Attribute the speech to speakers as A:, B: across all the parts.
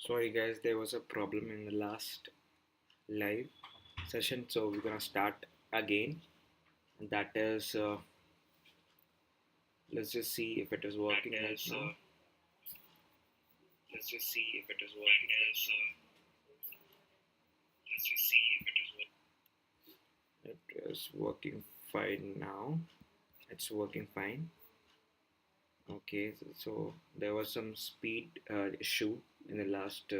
A: Sorry guys, there was a problem in the last live session, so we're gonna start again. And that is, let's just see if it is working right now.
B: Let's just see if it is working. Let's just see if it is working.
A: It is working fine now. It's working fine. Okay, so there was some speed issue in the last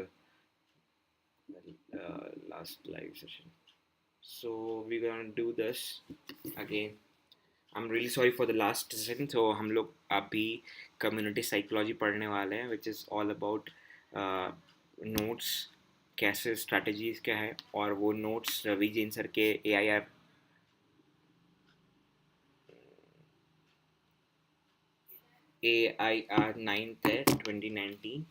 A: live session. So we're gonna do this again. I'm really sorry for the last session. So हम लोग अभी community psychology पढ़ने वाले हैं which is all about notes कैसे strategies क्या है और वो नोट्स रवि जैन सर के AIR 9th है 2019.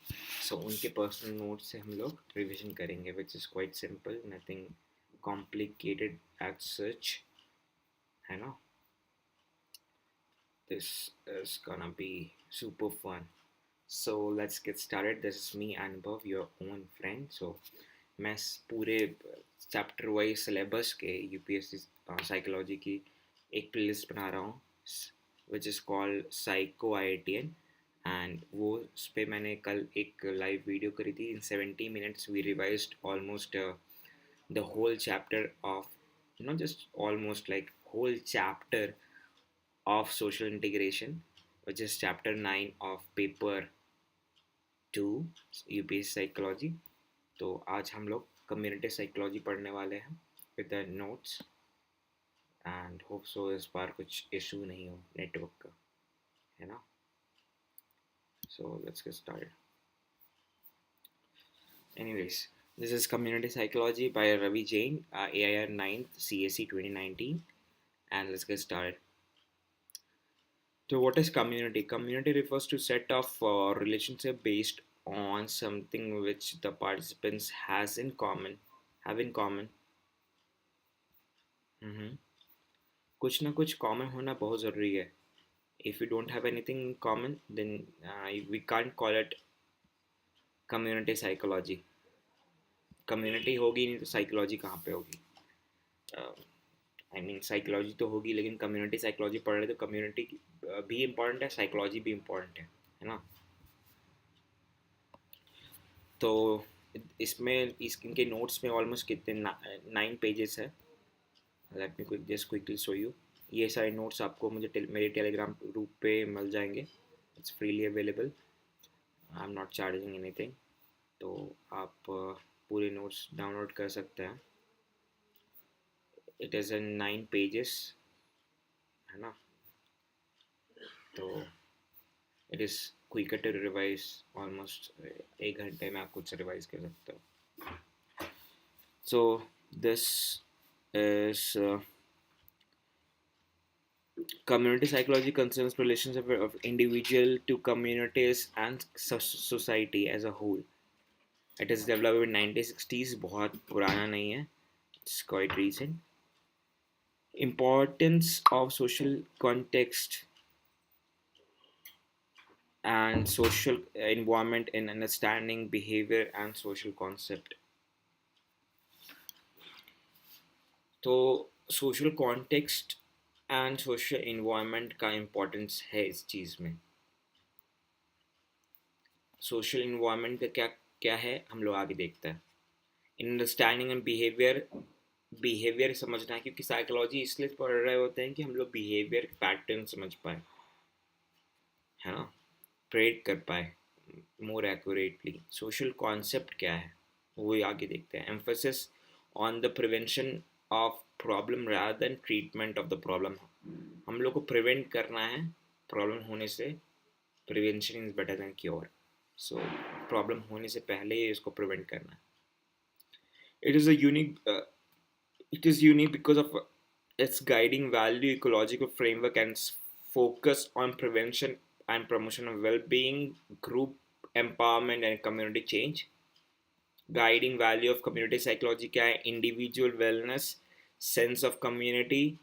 A: सो उनके पर्सनल नोट्स से हम लोग रिविजन करेंगे which is quite simple, nothing complicated at such, है ना. This is gonna be super fun. So let's get started. This is me, Anubhav, your own friend. So मैं पूरे चैप्टर वाइज सिलेबस के UPSC psychology की एक playlist बना रहा हूँ which is called psycho IITN. And वो उस पर मैंने कल एक लाइव वीडियो करी थी. In 70 minutes we revised almost the whole chapter of, not just almost, like whole chapter of social integration, which is chapter 9 of paper 2 UPSC psychology. तो आज हम लोग कम्युनिटी साइकोलॉजी पढ़ने वाले हैं with the notes and hope so इस बार कुछ issue नहीं हो नेटवर्क का, है ना. So let's get started. Anyways, this is Community Psychology by Ravi Jain, AIR 9th CSE 2019, and let's get started. So what is community? Community refers to set of relationship based on something which the participants have in common. Mhm. कुछ ना कुछ common होना बहुत ज़रूरी है. If you don't have anything in common, then we can't call it community psychology. Community होगी नहीं तो psychology कहाँ पे होगी? आई मीन साइकोलॉजी तो होगी लेकिन कम्युनिटी साइकोलॉजी पढ़ रहे तो कम्युनिटी भी इम्पोर्टेंट है, साइकोलॉजी भी इम्पोर्टेंट है ना. तो इसमें इनके नोट्स में ऑलमोस्ट कितने 9 पेजेस है. Let me just quickly show you. ये सारे नोट्स आपको मेरे टेलीग्राम ग्रुप पे मिल जाएंगे. It's freely available. I am not charging anything. तो आप पूरे नोट्स डाउनलोड कर सकते हैं. इट इज़ इन 9 पेजेस, है ना. तो it is quicker to revise. Almost 1 घंटे में आप खुद से रिवाइज कर सकते हो. So this is community psychology concerns relationship of individual to communities and society as a whole. It is developed in 1960s. बहुत पुराना नहीं है. It's quite recent. Importance of social context and social environment in understanding behavior and social concept. तो social context and social environment का importance है इस चीज़ में. Social environment का क्या क्या है हम लोग आगे देखते हैं. इन अंडरस्टैंडिंग एंड बिहेवियर समझना है, क्योंकि साइकोलॉजी इसलिए पढ़ रहे होते हैं कि हम लोग बिहेवियर पैटर्न समझ पाए, है ना, प्रेडिक्ट कर पाए मोर एक्यूरेटली. सोशल कॉन्सेप्ट क्या है वो आगे देखते हैं. Emphasis on the prevention of problem rather than treatment of the problem. हम लोग को प्रिवेंट करना है प्रॉब्लम होने से. Prevention is better than cure. So problem होने से पहले ही इसको प्रिवेंट करना है. It is unique because of its guiding value, ecological framework, and focus on prevention and promotion of well-being, group empowerment, and community change. Guiding value of community psychology क्या है? Individual wellness, sense of community,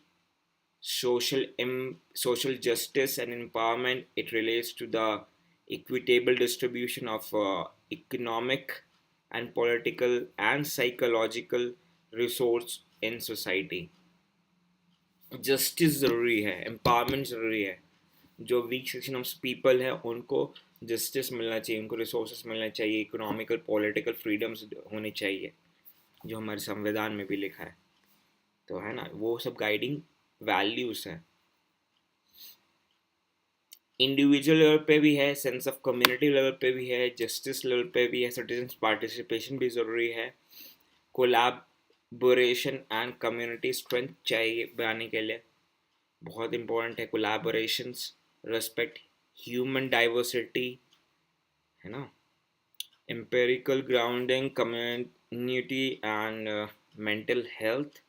A: social justice and empowerment. It relates to the equitable distribution of economic and political and psychological resource in society. Justice ज़रूरी है, empowerment ज़रूरी है. जो week section of people है उनको justice मिलना चाहिए, उनको रिसोर्सेज मिलना चाहिए, इकोनॉमिकल पॉलिटिकल फ्रीडम्स होनी चाहिए, जो हमारे संविधान में भी लिखा है. तो है ना, वो सब गाइडिंग वैल्यूज हैं. इंडिविजुअल लेवल पे भी है, सेंस ऑफ कम्युनिटी लेवल पे भी है, जस्टिस लेवल पे भी है, सिटीजन पार्टिसिपेशन भी ज़रूरी है, कोलैबोरेशन एंड कम्युनिटी स्ट्रेंथ चाहिए बनाने के लिए. बहुत इंपॉर्टेंट है कोलैबोरेशंस, रेस्पेक्ट ह्यूमन डाइवर्सिटी, है ना, empirical grounding, community and mental health.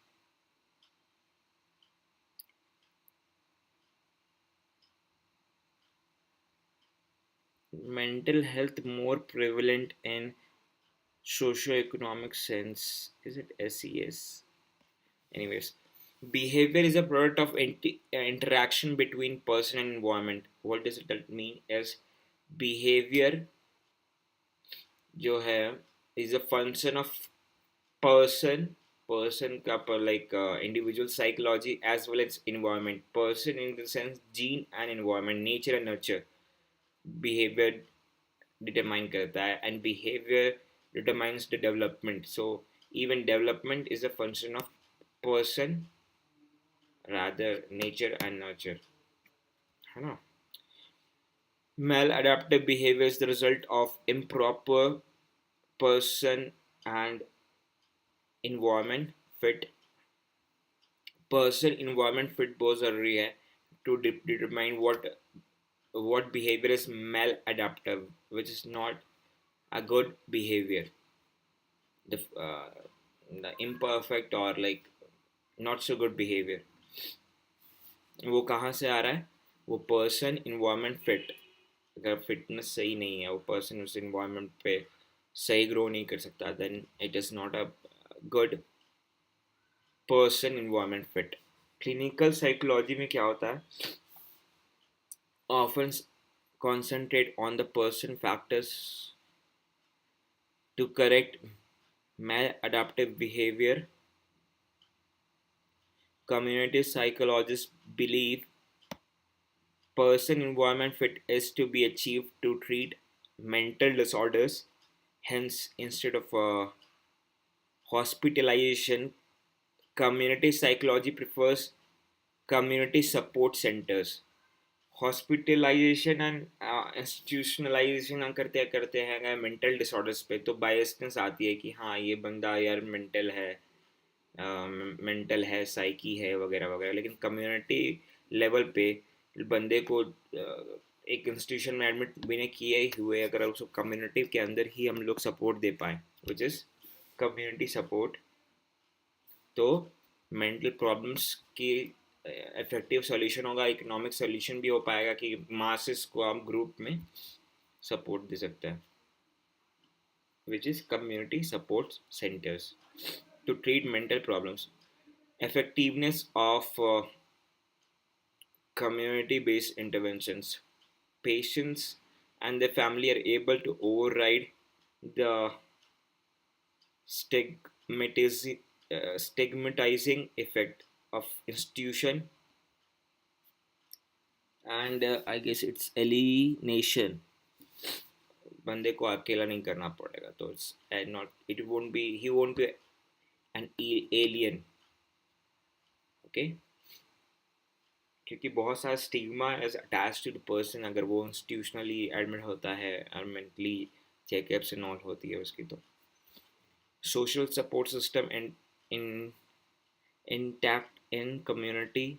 A: Mental health more prevalent in socio-economic sense. Is it SES? Anyways, behavior is a product of interaction between person and environment. What does that mean? As behavior जो है is a function of person, person का पर like individual psychology as well as environment. Person in the sense gene and environment, nature and nurture. Behavior determine करता है and behavior determines the development. So even development is a function of person rather nature and nurture, है ना. Maladaptive behavior is the result of improper person and environment fit. Person environment fit बहुत ज़रूरी है to determine what behavior is maladaptive, which is not a good behavior, uh, the imperfect or like not so good behavior. वो कहाँ से आ रहा है? वो person environment fit, अगर फिटनेस सही नहीं है, वो पर्सन उस इन्वायरमेंट पे सही ग्रो नहीं कर सकता, then it is not a good person environment fit. Clinical psychology में क्या होता है? Often concentrate on the person factors to correct maladaptive behavior. Community psychologists believe person environment fit is to be achieved to treat mental disorders. Hence, instead of hospitalization, community psychology prefers community support centers. Hospitalisation and institutionalisation हम करते हैं mental disorders पे, तो biasness आती है कि हाँ ये बंदा यार मेंटल है, साइकी है वगैरह वगैरह. लेकिन कम्युनिटी लेवल पे बंदे को एक इंस्टीट्यूशन में एडमिट भी नहीं किए हुए, अगर उसको कम्युनिटी के अंदर ही हम लोग सपोर्ट दे पाए, विच इज़ कम्युनिटी सपोर्ट, तो मेंटल प्रॉब्लम्स की इफेक्टिव सॉल्यूशन होगा, इकोनॉमिक सॉल्यूशन भी हो पाएगा कि मासेस को आप ग्रुप में सपोर्ट दे सकते हैं, which is community support centres to treat mental problems. effectiveness of community based interventions. Patients and their family are able to override the stigmatizing effect of institution and I guess it's alienation. बंदे को अकेला नहीं करना पड़ेगा, तो it's not, it won't be, he won't be an alien. Okay, क्योंकि बहुत सारा stigma is attach to the person अगर वो इंस्टीट्यूशनली एडमिट होता है और मेंटली चेकअप से नॉट होती है उसकी. तो social support system in intact in community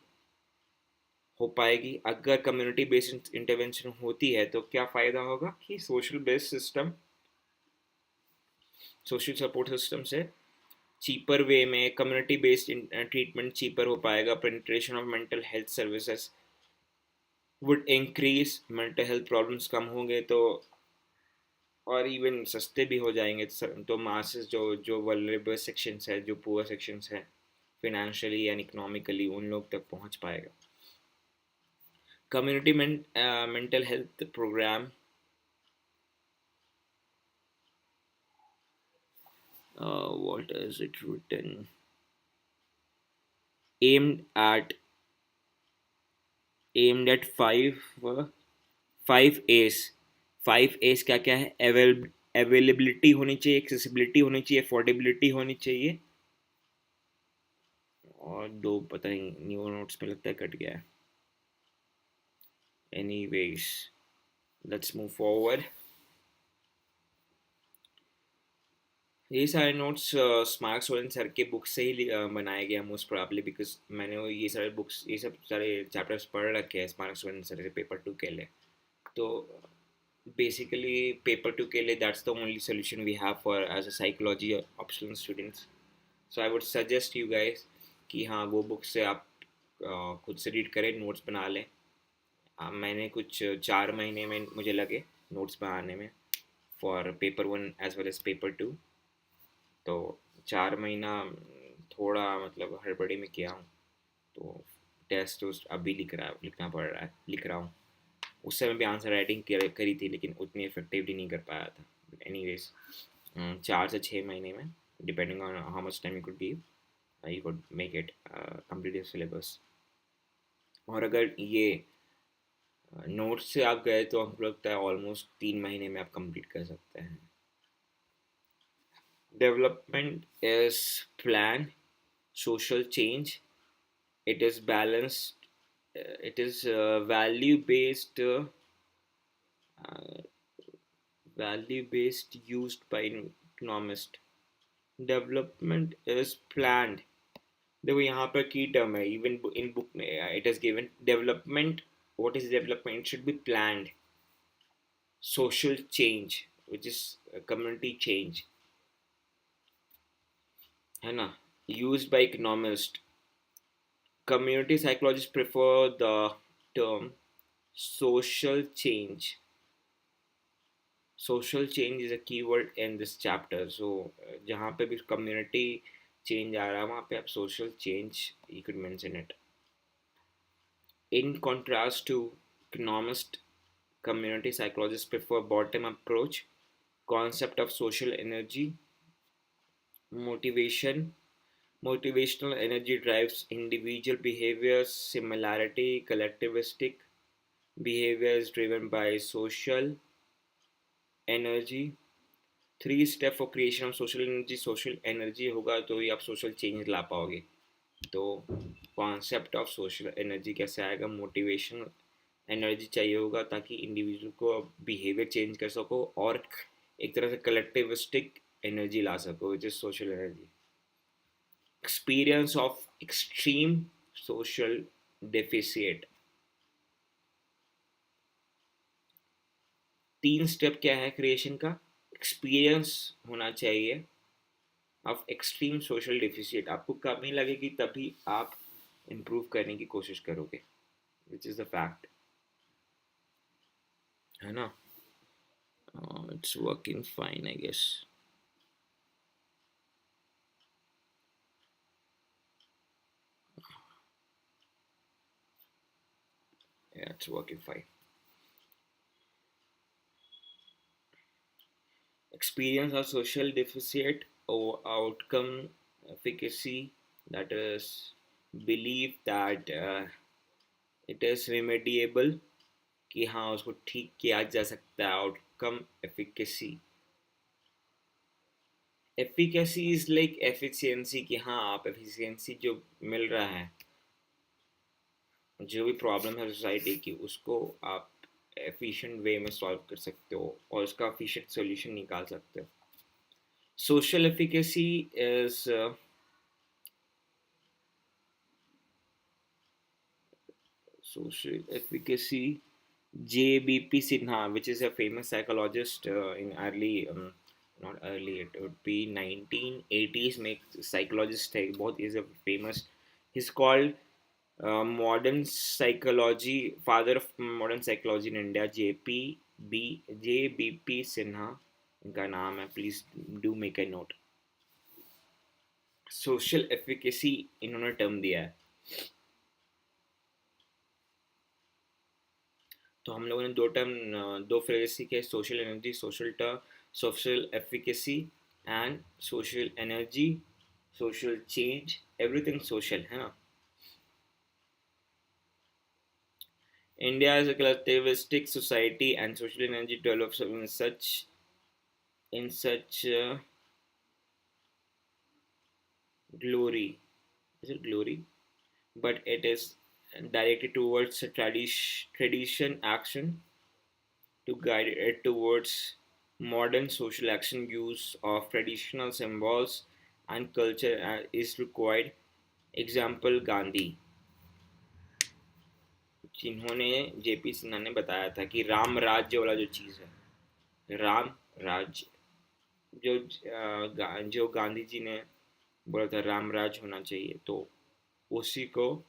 A: हो पाएगी. अगर कम्युनिटी बेस्ड इंटरवेंशन होती है तो क्या फ़ायदा होगा कि social based system, social support system से चीपर वे में कम्युनिटी बेस्ड ट्रीटमेंट चीपर हो पाएगा. Penetration of mental health services would increase, mental health problems कम होंगे तो, और इवन सस्ते भी हो जाएंगे, तो मासेस जो वल्नरेबल सेक्शंस है, जो पुअर सेक्शंस हैं फिनेंशियली एंड इकोनॉमिकली, उन लोग तक पहुंच पाएगा. Community mental health programme What is it written? Aimed at aimed at five S. Five S क्या क्या है? अवेलेबिलिटी होनी चाहिए, एक्सेसिबिलिटी होनी चाहिए, अफोर्डेबिलिटी होनी चाहिए, और दो पता नहीं, न्यू नोट्स में लगता है कट गया है. Anyways, let's move forward. ये सारे नोट्स स्मार्ट स्टूडेंट सर के बुक से ही बनाए गए मोस्ट प्रोबेबली, बिकॉज मैंने ये सारे बुक्स, ये सब सारे चैप्टर्स पढ़ रखे हैं स्मार्ट स्टूडेंट सर से पेपर टू के लिए. तो बेसिकली पेपर टू के लिए that's the only solution we have for as a psychology optional students. So I would suggest you guys कि हाँ वो बुक से आप खुद से रीड करें, नोट्स बना लें. मैंने कुछ 4 महीने में मुझे लगे नोट्स बनाने में for paper one as well as paper two. तो 4 महीना थोड़ा मतलब हड़बड़ी में किया हूँ. तो टेस्ट उस्ट अभी लिखना पड़ रहा है, लिख रहा हूँ. उस समय भी आंसर राइटिंग करी थी, लेकिन उतनी इफेक्टिवली नहीं कर पाया था. एनीवेज, 4 से 6 महीने में, depending on how much time you could give, you could make it complete your syllabus. और अगर ये नोट्स से आप गए तो हमको लगता है ऑलमोस्ट 3 महीने में आप कंप्लीट कर सकते हैं. Development is plan social change. It is balanced. It is value based used by economist. Development is planned. देखो यहाँ पर की टर्म है, इवन इन बुक में it is given development. What is development? It should be planned. Social change which is community change, है ना. Used by economist. Community psychologists prefer the term social change. Social change is a keyword in this chapter. So, जहाँ पे भी community change आ रहा है वहाँ पे आप social change you could mention it. In contrast to economist, community psychologists prefer bottom approach, concept of social energy, motivation. Motivational energy drives individual behaviors, similarity, collectivistic behavior is driven by social energy. 3 step for creation of social energy. Social energy होगा तो ही आप social change ला पाओगे. तो concept of social energy कैसे आएगा? Motivation energy चाहिए होगा ताकि इंडिविजुअल को बिहेवियर चेंज कर सको, और एक तरह से कलेक्टिविस्टिक एनर्जी ला सको which is social energy. Experience of extreme social deficit. 3 step क्या है क्रिएशन का? एक्सपीरियंस होना चाहिए ऑफ एक्सट्रीम सोशल डिफिसिट. आपको कमी लगेगी तभी आप इम्प्रूव करने की कोशिश करोगे, विच इज़ द फैक्ट, है ना. It's working fine I guess. It's working fine. Experience of social deficit or outcome efficacy, that is belief that it is remediable, कि हाँ उसको ठीक किया जा सकता है. Outcome efficacy. Efficacy is like efficiency, कि हाँ आप एफिशिएंसी जो मिल रहा है, जो भी प्रॉब्लम है सोसाइटी की, उसको आप एफिशिएंट वे में सॉल्व कर सकते हो और उसका एफिशिएंट सॉल्यूशन निकाल सकते हो. Social efficacy is social efficacy. JBP Sinha, which is a famous psychologist in early, not early, it would be 1980s में psychologist है, बहुत is a famous. He's called modern psychology, father of modern psychology in India. JBP Sinha इनका नाम है. Please do make a note. Social efficacy इन्होंने term दिया है. तो हम लोगों ने दो फ्रेज सीखे: social energy, social efficacy. and social energy, social change, everything social है ना. India is a collectivistic society and social energy develops in such glory. Is it glory? But it is directed towards a tradition action to guide it towards modern social action. Use of traditional symbols and culture is required. Example Gandhi, जिन्होंने JP Sinha ने बताया था कि राम राज्य वाला जो चीज़ है, राम राज्य, जो गांधी जी ने बोला था राम राज होना चाहिए, तो उसी को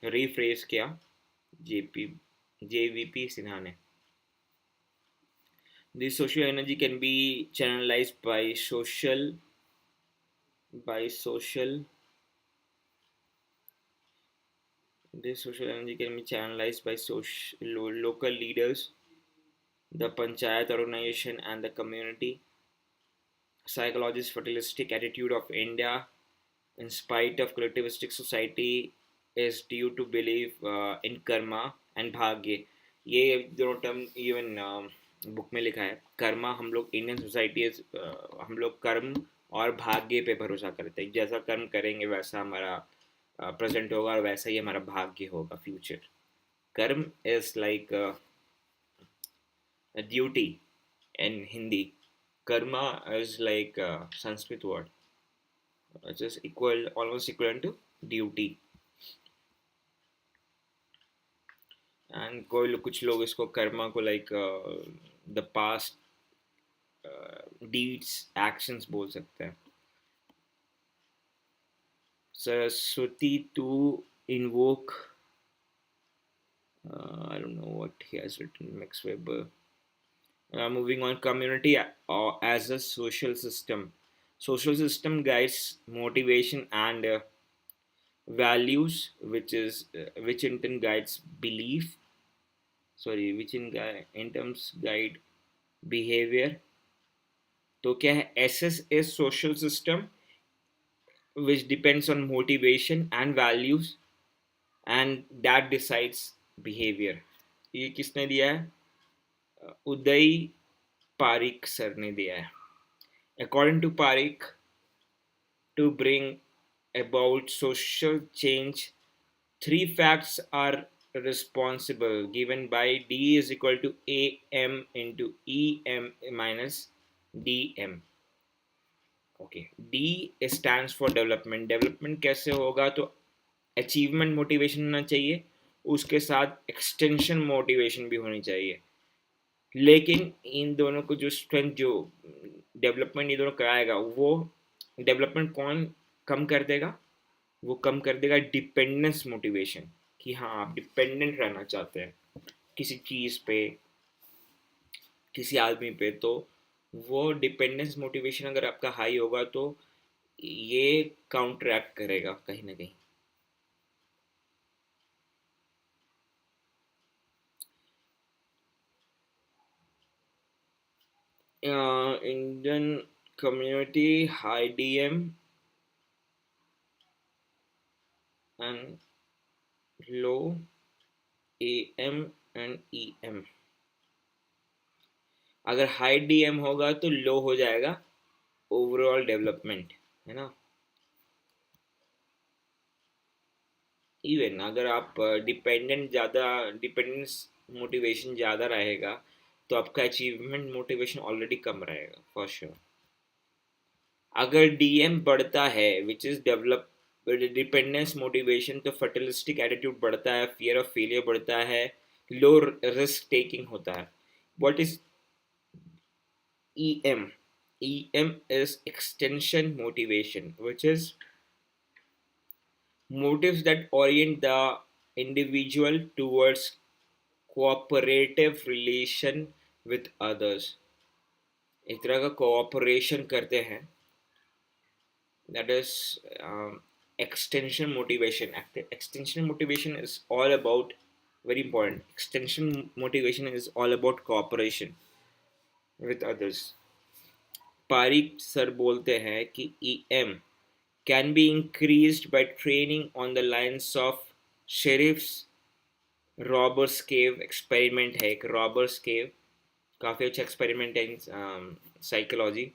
A: रिफ्रेज किया जेपी जेवीपी सिन्हा ने. This social energy can be channelized by social. This social energy can be channelized by local leaders, the panchayat organization, and the community. Psychologists' fatalistic attitude of India, in spite of collectivistic society, is due to belief in karma and bhagya. ये दोनों term even book में लिखा है. कर्मा, हम लोग Indian society, हम लोग कर्म और भाग्य पे भरोसा करते हैं. जैसा कर्म करेंगे वैसा हमारा प्रेजेंट होगा और वैसा ही हमारा भाग्य होगा फ्यूचर. कर्म is like duty in Hindi. Karma is like a Sanskrit word, which is equal, almost equivalent to duty. And कोई कुछ लोग इसको कर्मा को like the past deeds, actions बोल सकते हैं. Saraswati to invoke. I don't know what he has written. Max Weber. Moving on, community as a social system. Social system guides motivation and values, which in turn guides belief. Sorry, in terms guide behavior. तो क्या है? SS is social system which depends on motivation and values, and that decides behavior. ये किसने दिया है? उदय Pareek sir ने दिया है. According to Parik, to bring about social change, three facts are responsible, given by D is equal to AM into EM minus DM. Okay, D stands for development. Development कैसे होगा? तो अचीवमेंट मोटिवेशन होना चाहिए, उसके साथ extension motivation भी होनी चाहिए. लेकिन इन दोनों को जो स्ट्रेंथ, जो डेवलपमेंट ये दोनों कराएगा, वो डेवलपमेंट कौन कम कर देगा? वो कम कर देगा डिपेंडेंस मोटिवेशन, कि हाँ आप डिपेंडेंट रहना चाहते हैं किसी चीज़ पे, किसी आदमी पे. तो वो डिपेंडेंस मोटिवेशन अगर आपका हाई होगा तो ये काउंटरैक्ट करेगा कहीं ना कहीं. Indian community high DM and low am and EM. अगर हाई डीएम होगा तो लो हो जाएगा ओवरऑल डेवलपमेंट, है ना. इवन अगर आप डिपेंडेंस मोटिवेशन ज़्यादा रहेगा तो आपका अचीवमेंट मोटिवेशन ऑलरेडी कम रहेगा फॉर श्योर. अगर डीएम बढ़ता है, which is develop dependence motivation, तो फर्टिलिस्टिक एटीट्यूड बढ़ता है, फियर ऑफ फेलियर बढ़ता है, लो रिस्क टेकिंग होता है. What is EM? EM is extension motivation, which is motives that orient the individual towards cooperative relation with others. एक तरह का कोऑपरेशन करते हैं, that is extension motivation. Extension motivation is all about, very important, extension motivation is all about cooperation with others. Parik sir बोलते हैं कि EM can be increased by training on the lines of sheriffs robbers cave experiment है एक robbers cave काफ़ी अच्छा experiment है in psychology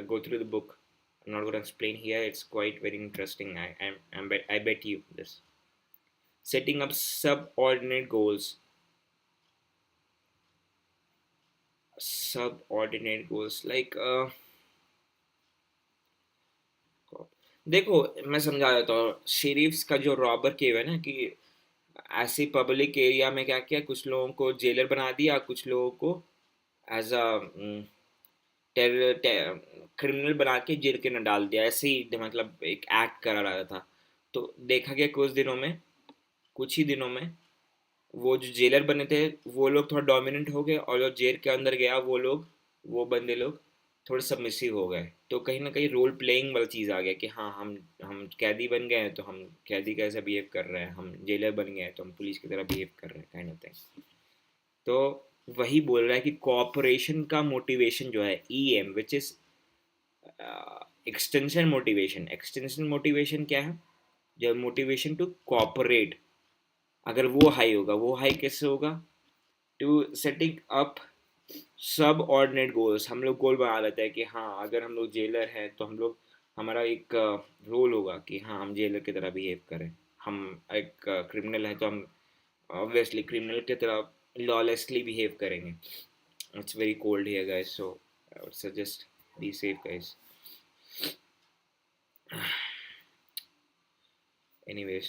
A: go through the book. I'm not going to explain here. It's quite very interesting. I bet you this. Setting up subordinate goals. Subordinate goals like देखो मैं समझा देता हूँ शेरिफ्स का जो रॉबर केव है ना कि ऐसे पब्लिक एरिया में क्या किया कुछ लोगों को जेलर बना दिया कुछ लोगों को एज अ क्रिमिनल बना के जेल के न डाल दिया ऐसे ही मतलब एक एक्ट करा रहा था तो देखा गया कुछ ही दिनों में वो जो जेलर बने थे वो लोग थोड़ा डोमिनेंट हो गए और जो जेल के अंदर गया वो बंदे लोग थोड़े सबमिसिव हो गए तो कहीं ना कहीं रोल प्लेइंग वाला चीज़ आ गया कि हाँ हम कैदी बन गए हैं तो हम कैदी कैसे बिहेव कर रहे हैं हम जेलर बन गए हैं तो हम पुलिस की तरह बिहेव कर रहे हैं काइंड ऑफ थिंग तो वही बोल रहा है कि कॉपरेशन का मोटिवेशन जो है EM which is extension motivation क्या है जब मोटिवेशन टू कॉपरेट अगर वो हाई कैसे होगा टू सेटिंग अप सब ऑर्डिनेट गोल्स हम लोग गोल बना लेते हैं कि हाँ अगर हम लोग जेलर हैं तो हम लोग हमारा एक रोल होगा कि हाँ हम जेलर की तरह बिहेव करें हम एक क्रिमिनल हैं तो हम ऑब्वियसली क्रिमिनल की तरह लॉलेसली बिहेव करेंगे it's very cold here guys so I would suggest be safe guys anyways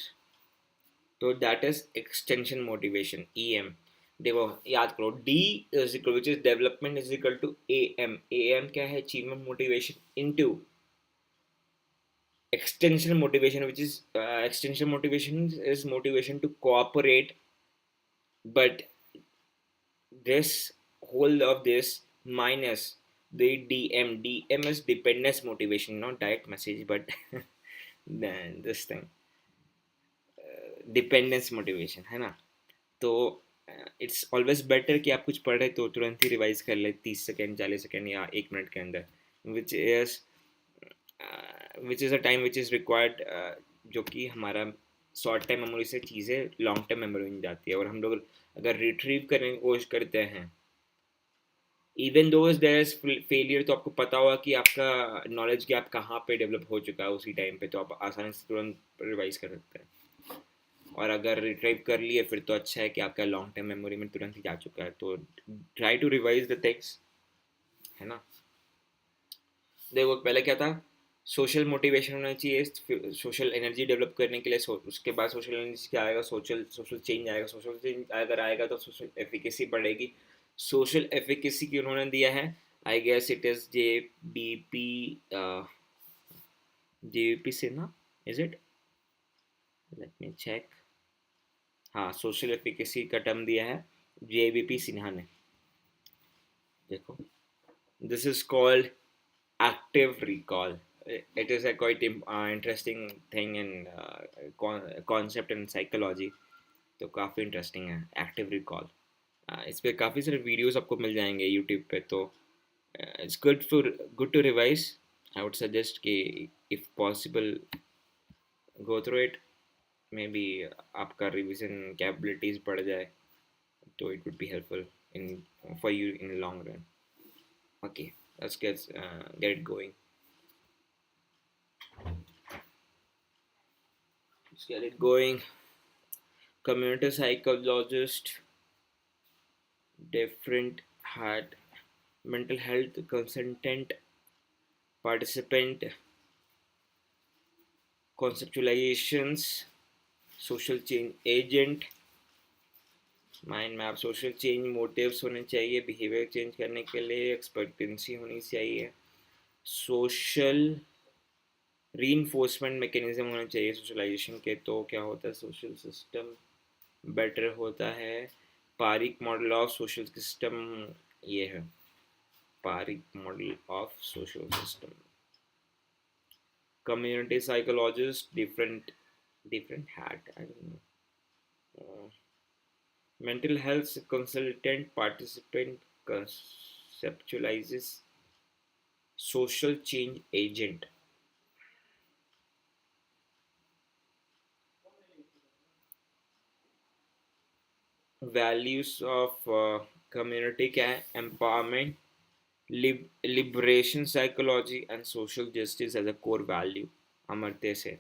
A: तो that is extension motivation EM देखो याद करो D is equal which is development is equal to AM क्या है achievement motivation into extension motivation which is extension motivation is motivation to cooperate but this whole of this minus the DM is dependence motivation not direct message but then this thing dependence motivation है ना तो it's always better कि आप कुछ पढ़ रहे तो तुरंत ही रिवाइज कर ले 30 सेकेंड 40 सेकेंड या 1 मिनट के अंदर which is a time which is required जो कि हमारा शॉर्ट टाइम मेमोरी से चीज़ें लॉन्ग टाइम मेमोरी में जाती है और हम लोग अगर रिट्रीव करने की कोशिश करते हैं even though there is failure तो आपको पता होगा कि आपका नॉलेज गैप कहाँ पे डेवलप हो चुका है उसी टाइम पे तो आप आसानी से तुरंत रिवाइज कर सकते हैं और अगर रिट्राइव कर लिए फिर तो अच्छा है कि आपका लॉन्ग टर्म मेमोरी में तुरंत ही जा चुका है तो try to revise the things है ना देखो पहले क्या था सोशल मोटिवेशन होना चाहिए सोशल एनर्जी डेवलप करने के लिए उसके बाद सोशल एनर्जी क्या आएगा सोशल सोशल चेंज आएगा सोशल चेंज अगर आएगा तो सोशल एफिकेसी बढ़ेगी सोशल एफिकेसी की उन्होंने दिया है I guess it is JBP JBP से ना is it let me check हाँ सोशल एफिकेसी का टर्म दिया है JBP सिन्हा ने देखो this is called active recall. It is a quite interesting thing in concept in psychology. तो काफ़ी इंटरेस्टिंग है एक्टिव रिकॉल इस पे काफ़ी सारे वीडियोस आपको मिल जाएंगे यूट्यूब पे तो it's good to revise I would suggest कि if possible go through it may be आपका रिविजन कैपेबिलिटीज़ बढ़ जाए तो it would be helpful in for you in long run okay let's get it going. Let's get it going. Community psychologist, different had mental health consultant, participant, conceptualizations, social change agent, mind map social change motives होने चाहिए behaviour change करने के लिए expectancy होनी चाहिए social reinforcement mechanism होने चाहिए socialisation के तो क्या होता है सोशल सिस्टम बेटर होता है Pareek model of social system ये है Pareek model of social system community psychologist different hat I don't know mental health consultant participant conceptualizes social change agent. Values of community empowerment, liberation psychology and social justice as a core value. Amartya से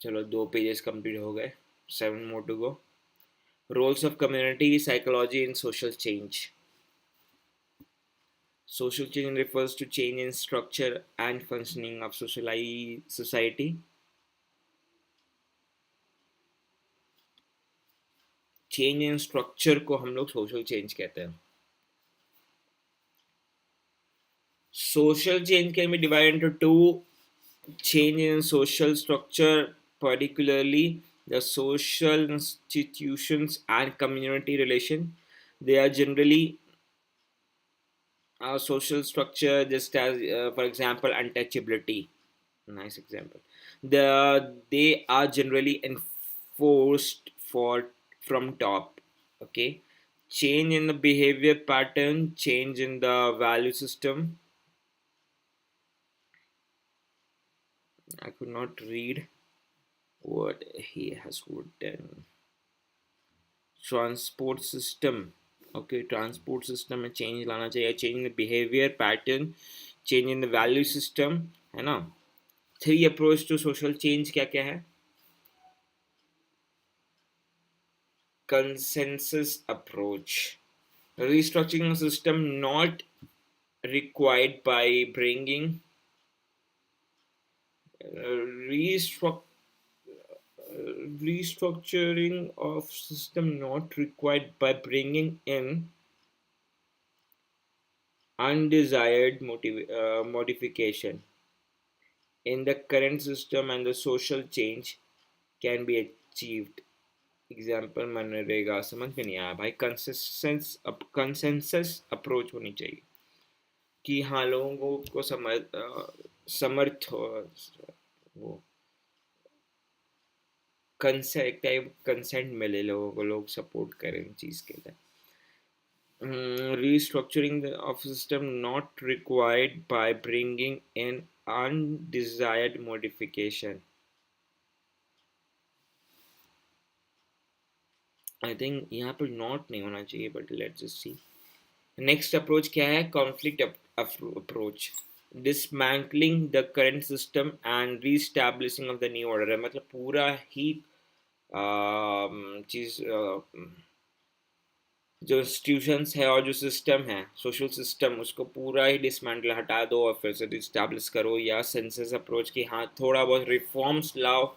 A: चलो 2 pages complete हो गए. 7 more to go. Roles of community psychology in social change. Social change refers to change in structure and functioning of society. Change in structure को हम लोग social change कहते हैं. Social change can be divided into two: change in social structure, particularly the social institutions and community relation. They are generally social structure, just as, for example, untouchability. Nice example. They are generally enforced for from top. Okay, change in the behavior pattern, change in the value system. I could not read what he has written. Transport system. Okay, transport system में change लाना चाहिए. Change in the behavior pattern, change in the value system, है ना. 3 approach to social change क्या क्या है? Consensus approach. Restructuring a system not required by bringing restruct, restructuring of system not required by bringing in undesired modification in the current system and the social change can be achieved. Example MNREGA समझ में नहीं आया भाई. Consensus approach होनी चाहिए कि हाँ लोगों को समर्थ वो कंसेंट टाइप कंसेंट मिले, लोगों को लोग सपोर्ट करें चीज़ के लिए. Restructuring of system not required by bringing in undesired modification. I think यहाँ पर not नहीं होना चाहिए, but let's just see. Next approach क्या है? Conflict approach. Dismantling the current system and reestablishing of the new order है. मतलब पूरा ही चीज़ जो इंस्टीट्यूशंस है और जो सिस्टम है सोशल सिस्टम, उसको पूरा ही डिसमेंटल हटा दो और फिर से रिस्टैब्लिश करो. या सेंसस अप्रोच की हाँ थोड़ा बहुत रिफॉर्म्स लाओ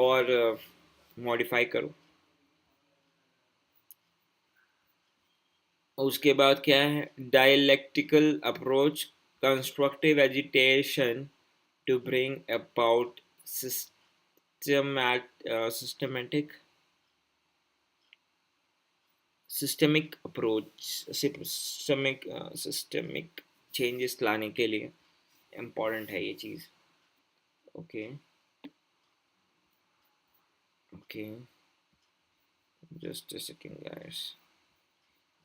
A: और मॉडिफाई करो. उसके बाद क्या है? Dialectical approach. Constructive agitation to bring about systematic systemic approach, systemic changes लाने के लिए इम्पॉर्टेंट है ये चीज़. Okay okay, just a second guys.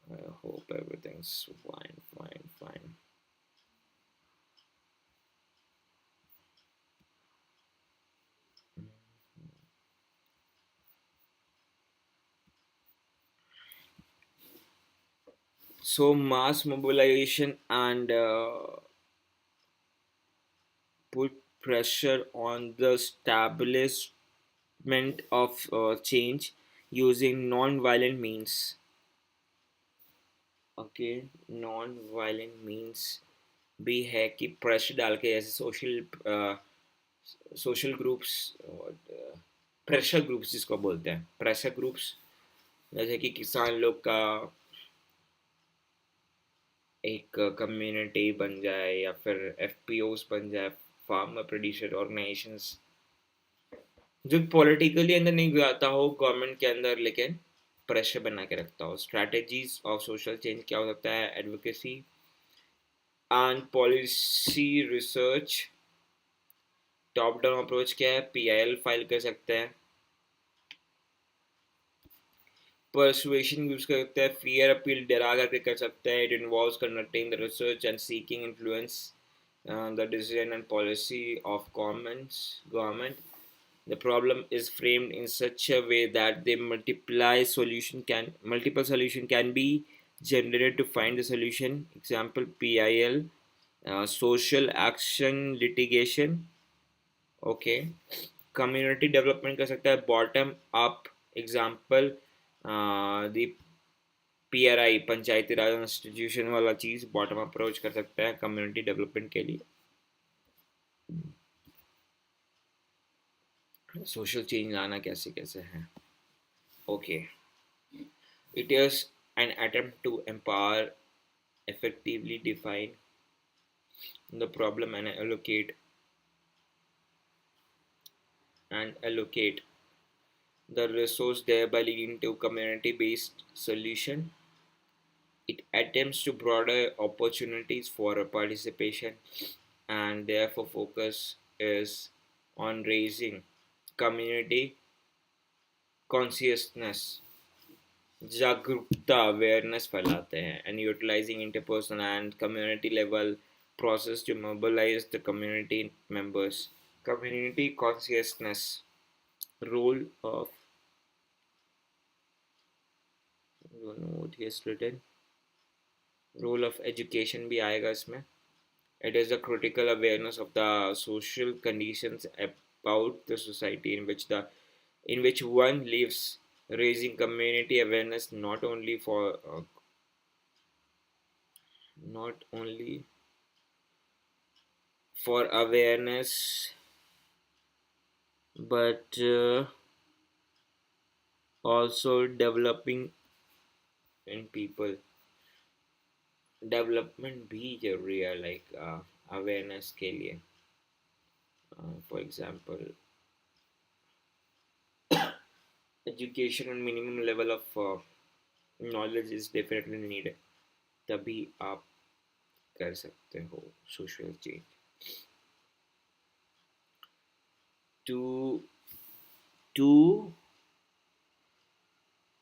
A: I hope everything's fine, fine, fine. So mass mobilization and put pressure on the establishment of change using non-violent means. Okay, non violent means भी है कि pressure डाल के, जैसे social groups, pressure groups जिसको बोलते हैं, pressure groups, जैसे कि किसान लोग का एक कम्युनिटी बन जाए या फिर एफपीओस बन जाए, फार्मर प्रोड्यूसर ऑर्गेनाइजेशंस, जो पॉलिटिकली अंदर नहीं आता हो गवर्नमेंट के अंदर, लेकिन प्रेशर बना के रखता हो. स्ट्रैटेजीज ऑफ सोशल चेंज क्या हो सकता है? Advocacy and policy research. Top down approach क्या है? पीआईएल फाइल कर सकते हैं. persuasion यूज कर सकता है, fear appeal डरा करके कर सकता है, it involves conducting the research and seeking influence the decision and policy of government. The problem is framed in such a way that the multiple solution can be generated to find the solution. Example PIL, social action litigation. Okay. Community development कर सकता है bottom up. Example the PRI, Panchayati Raj institution वाला चीज़ bottom approach कर सकता है community development के लिए. Social change लाना कैसे कैसे है. Okay. It is an attempt to empower, effectively define the problem and allocate the resource, thereby leading to community based solution. It attempts to broader opportunities for participation and therefore focus is on raising community consciousness, जागरूकता awareness फैलाते हैं, and utilizing interpersonal and community level process to mobilize the community members. Community consciousness, role of, I don't know what he has written, role of education भी आएगा इसमें. It is a critical awareness of the social conditions about the society in which one lives, raising community awareness not only for awareness but also developing in people. Development भी जरूरी है like awareness के लिए. For example education and minimum level of knowledge is definitely needed. तभी आप कर सकते हो social change. To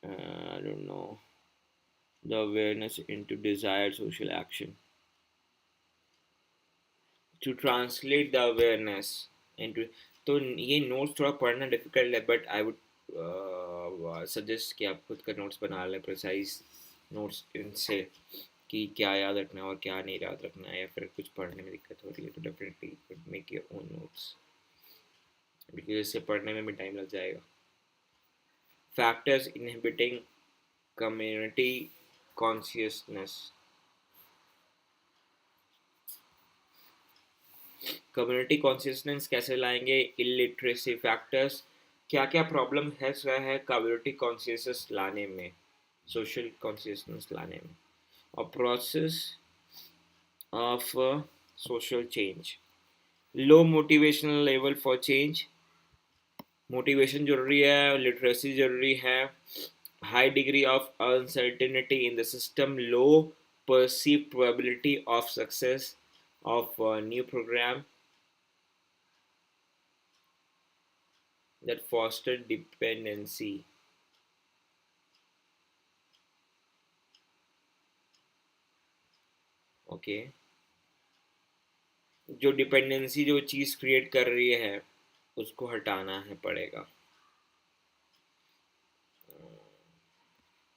A: I don't know, the awareness into desired social action. To translate the awareness into, तो ये नोट्स थोड़ा पढ़ना डिफिकल्ट है बट आई वुड सजेस्ट कि आप खुद का नोट्स बना लें, प्रिसाइज नोट्स इनसे कि क्या याद रखना है और क्या नहीं याद रखना है, या फिर कुछ पढ़ने में दिक्कत हो रही है तो definitely make your own notes, because इससे पढ़ने में भी टाइम लग जाएगा. Factors inhibiting community consciousness. Community consciousness कैसे लाएंगे. इलिटरेसी फैक्टर्स, क्या क्या प्रॉब्लम है कम्युनिटी कॉन्शियसनेस लाने में, सोशल कॉन्शियसनेस लाने में. और process of social change. Low motivational level for change. Motivation जरूरी है, लिटरेसी जरूरी है, high degree of uncertainty in the system, low perceived probability of success of a new program that foster dependency. Okay. जो dependency जो चीज़ create कर रही है उसको हटाना है पड़ेगा.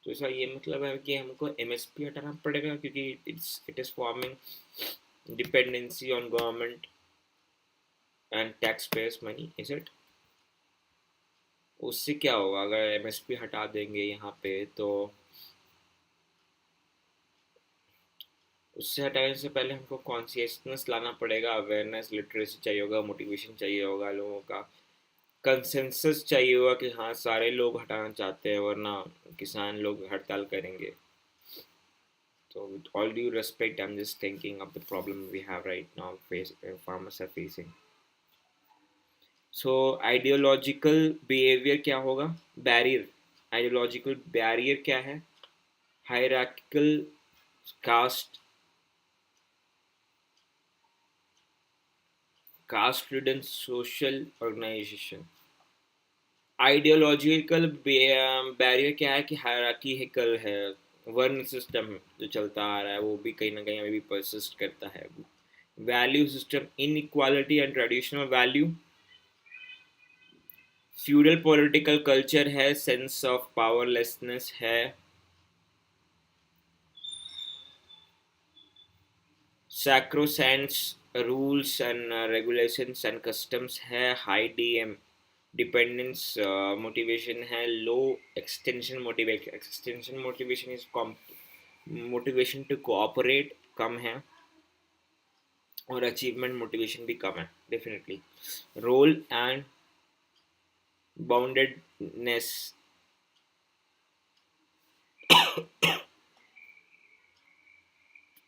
A: तो इसका ये मतलब है कि हमको MSP हटाना पड़ेगा क्योंकि it is forming dependency on government and tax payers money, is it. उससे क्या होगा अगर MSP हटा देंगे यहाँ पे, तो उससे हटाने से पहले हमको कॉन्शियसनेस लाना पड़ेगा, अवेयरनेस, लिटरेसी चाहिए होगा, मोटिवेशन चाहिए होगा, लोगों का कंसेंसस चाहिए होगा कि हाँ सारे लोग हटाना चाहते हैं वरना किसान लोग हड़ताल करेंगे. So with all due respect, I'm just thinking of the problem we have right now, farmers are facing. So ideological behavior क्या होगा. बैरियर, आइडियोलॉजिकल बैरियर क्या है. Hierarchical caste ridden social organization. Ideological barrier क्या है कि hierarchical है, वर्ण system जो चलता आ रहा है वो भी कहीं ना कहीं अभी भी परसिस्ट करता है। Value system, inequality and traditional value, feudal political culture है, सेंस ऑफ पावरलेसनेस है, sacrosanct rules and regulations and customs है, हाई डीएम डिपेंडेंस मोटिवेशन है, low extension motivation is motivation to cooperate कम है, और अचीवमेंट मोटिवेशन भी कम है definitely. Role and boundedness,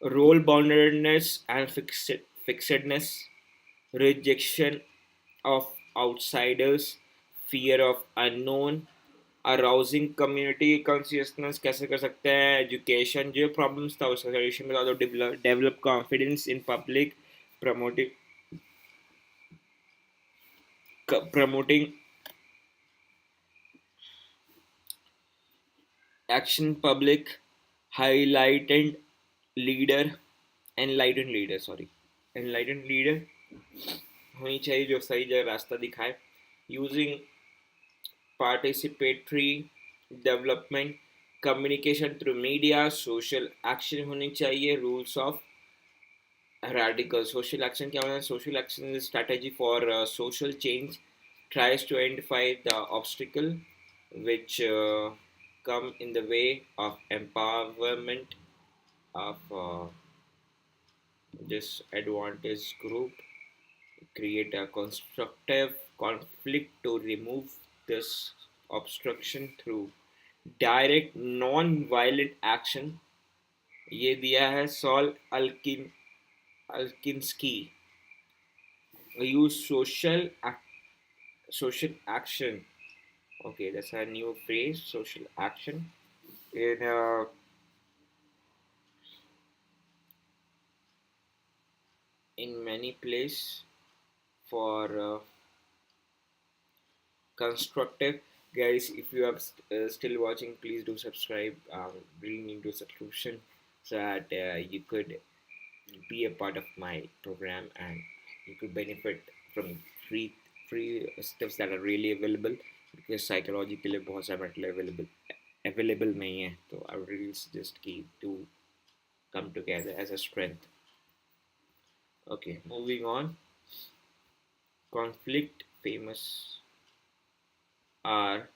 A: role boundedness and fixedness, rejection of outsiders, fear of unknown, arousing community consciousness कैसे कर सकते हैं, एजुकेशन जो प्रॉब्लम्स था उसका सोल्यूशन बता दो, develop confidence in public, promoting promoting action public, highlighted leader, एनलाइटेड leader sorry एनलाइटेड leader होनी चाहिए जो सही जगह रास्ता दिखाए, using participatory development, communication through media, social action होनी चाहिए, rules of radical social action क्या होना है, social action is a strategy for social change, tries to identify the obstacle which come in the way of empowerment of disadvantaged group, create a constructive conflict to remove this obstruction through direct non-violent action, ये दिया है sol अल्किंस्की, use social action. Okay, that's a new phrase, social action, in many places for constructive. Guys, if you are still watching, please do subscribe. Really need a subscription so that you could be a part of my program and you could benefit from free free stuffs that are really available, because psychology के लिए बहुत सारे material available नहीं है, तो I would really suggest कि to come together as a strength. Okay, moving on. Conflict famous are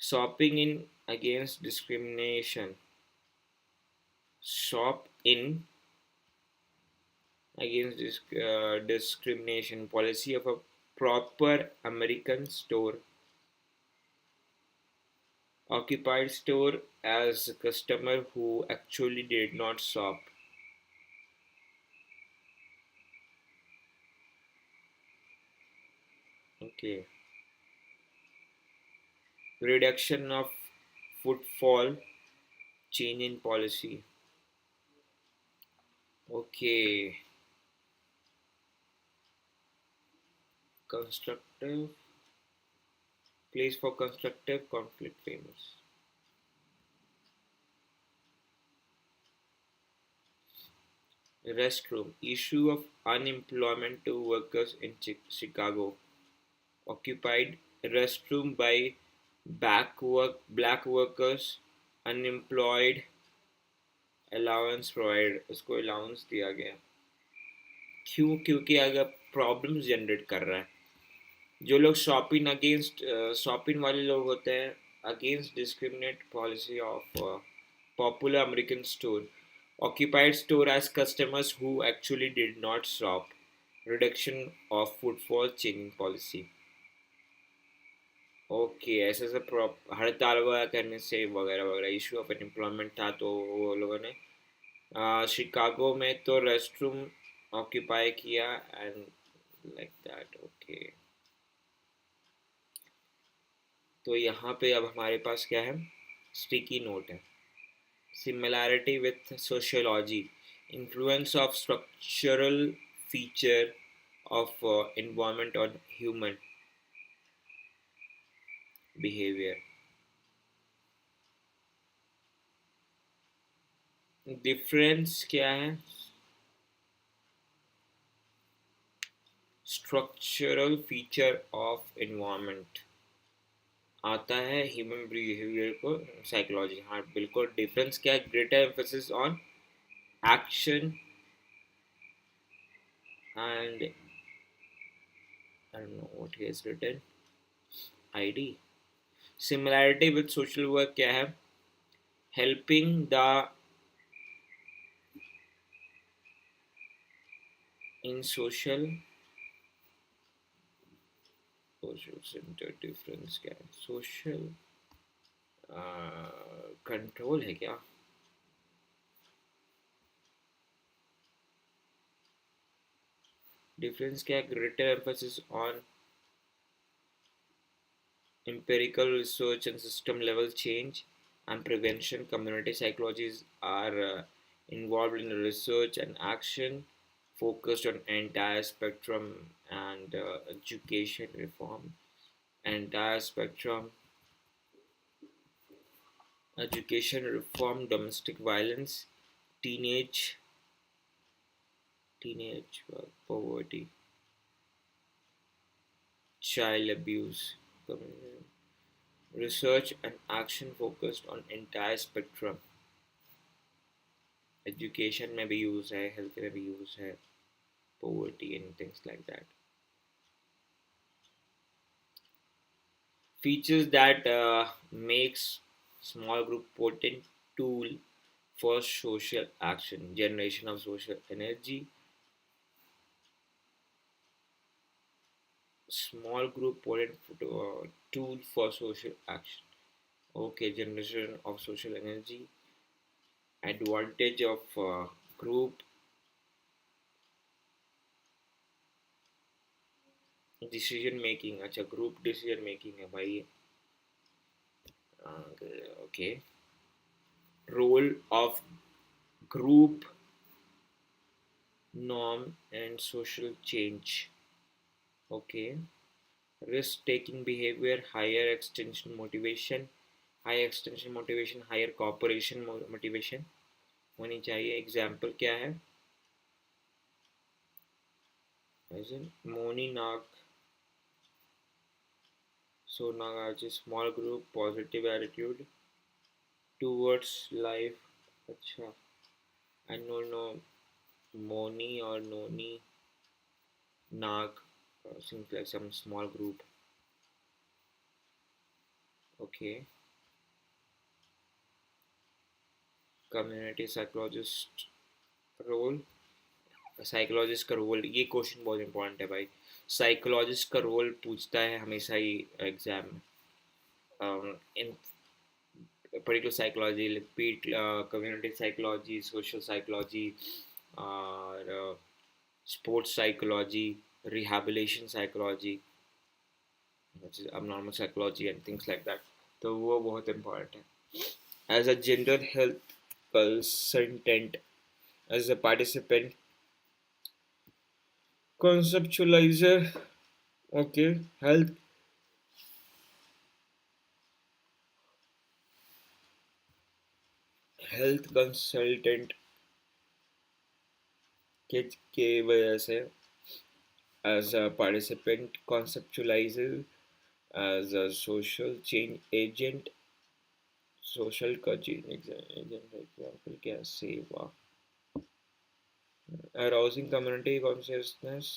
A: shopping in against discrimination, shop in against discrimination, policy of a proper American store, occupied store as a customer who actually did not shop. Okay, reduction of footfall, change in policy. Okay, constructive place for constructive conflict famous. Restroom, issue of unemployment to workers in Chicago, occupied restroom by black workers, unemployed, allowance provided, उसको allowance दिया गया, क्यों, क्योंकि अगर problems generate कर रहा है, जो लोग शॉपिंग अगेंस्ट शॉपिंग वाले लोग होते हैं against discriminate policy of popular American store, occupied store as customers who actually did not shop, reduction of footfall, changing policy. Okay, ऐसे ऐसे हड़ताल वगैरह करने से वगैरह वगैरह, इशू ऑफ अनएम्प्लॉयमेंट था तो वो लोगों ने शिकागो में तो रेस्ट रूम ऑक्यूपाई किया एंड लाइक दैट। ओके, तो यहाँ पे अब हमारे पास क्या है, स्टिकी नोट है, similarity with sociology, influence of structural feature of environment on human, behavior. Difference क्या है? स्ट्रक्चरल फीचर ऑफ एनवायरनमेंट आता है ह्यूमन बिहेवियर को साइकोलॉजी। हाँ बिल्कुल, डिफरेंस क्या है? Greater emphasis on action and I don't know what he has written ID. Similarity with social work क्या है? Helping the in social centre. Difference क्या है? सोशल कंट्रोल है क्या? डिफरेंस क्या है? Greater emphasis on empirical research and system level change and prevention. Community psychologists are involved in research and action focused on entire spectrum and education reform. Entire spectrum, education reform, domestic violence, teenage teenage poverty, child abuse. Research and action focused on entire spectrum. Education में भी use है, health में भी use है, poverty and things like that. Features that makes small group potent tool for social action. Generation of social energy. Small group potent tool for social action. Okay, generation of social energy. Advantage of group decision making. अच्छा, group decision making है भाई. Okay. Role of group norm and social change. Okay. Risk taking behavior, higher extension motivation, higher cooperation motivation होनी चाहिए. Example क्या है? As in Moni Nag, so Nag is small group, positive attitude towards life. अच्छा, I don't know Moni or Noni Nag seems like some small group. Okay. Community psychologist role. Psychologist का role, ये question बहुत important है भाई. Psychologist का role पूछता है हमेशा ही एग्जाम में. In particular psychology, community psychology, social psychology और sports psychology, rehabilitation psychology, abnormal psychology and things like that. तो वो बहुत important है. As a general health consultant, as a participant, conceptualizer. Okay, health consultant के वजह से as a participant, conceptualizes as a social change agent. Social का change agent example क्या? सेवा. Arousing community consciousness.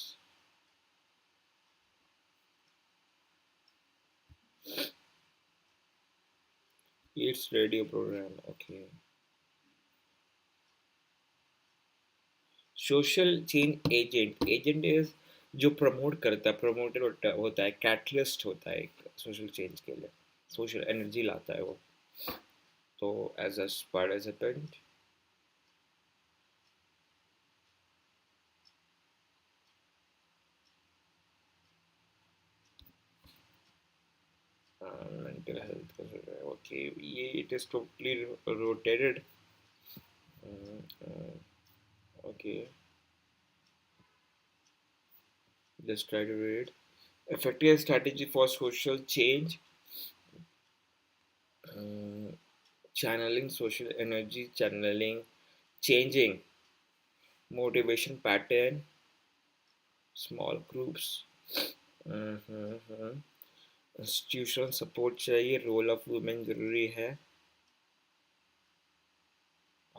A: It's radio programme. Okay. Social change agent, agent is जो promote करता है, promoter होता है, कैटलिस्ट होता है एक सोशल चेंज के लिए, सोशल एनर्जी लाता है वो. तो as a participant, mental health. Okay, it is totally rotated. Okay, let's try to read. Effective strategy for social change. um, channeling social energy, channeling, changing motivation pattern, small groups. Institutional support चाहिए, role of women जरूरी है,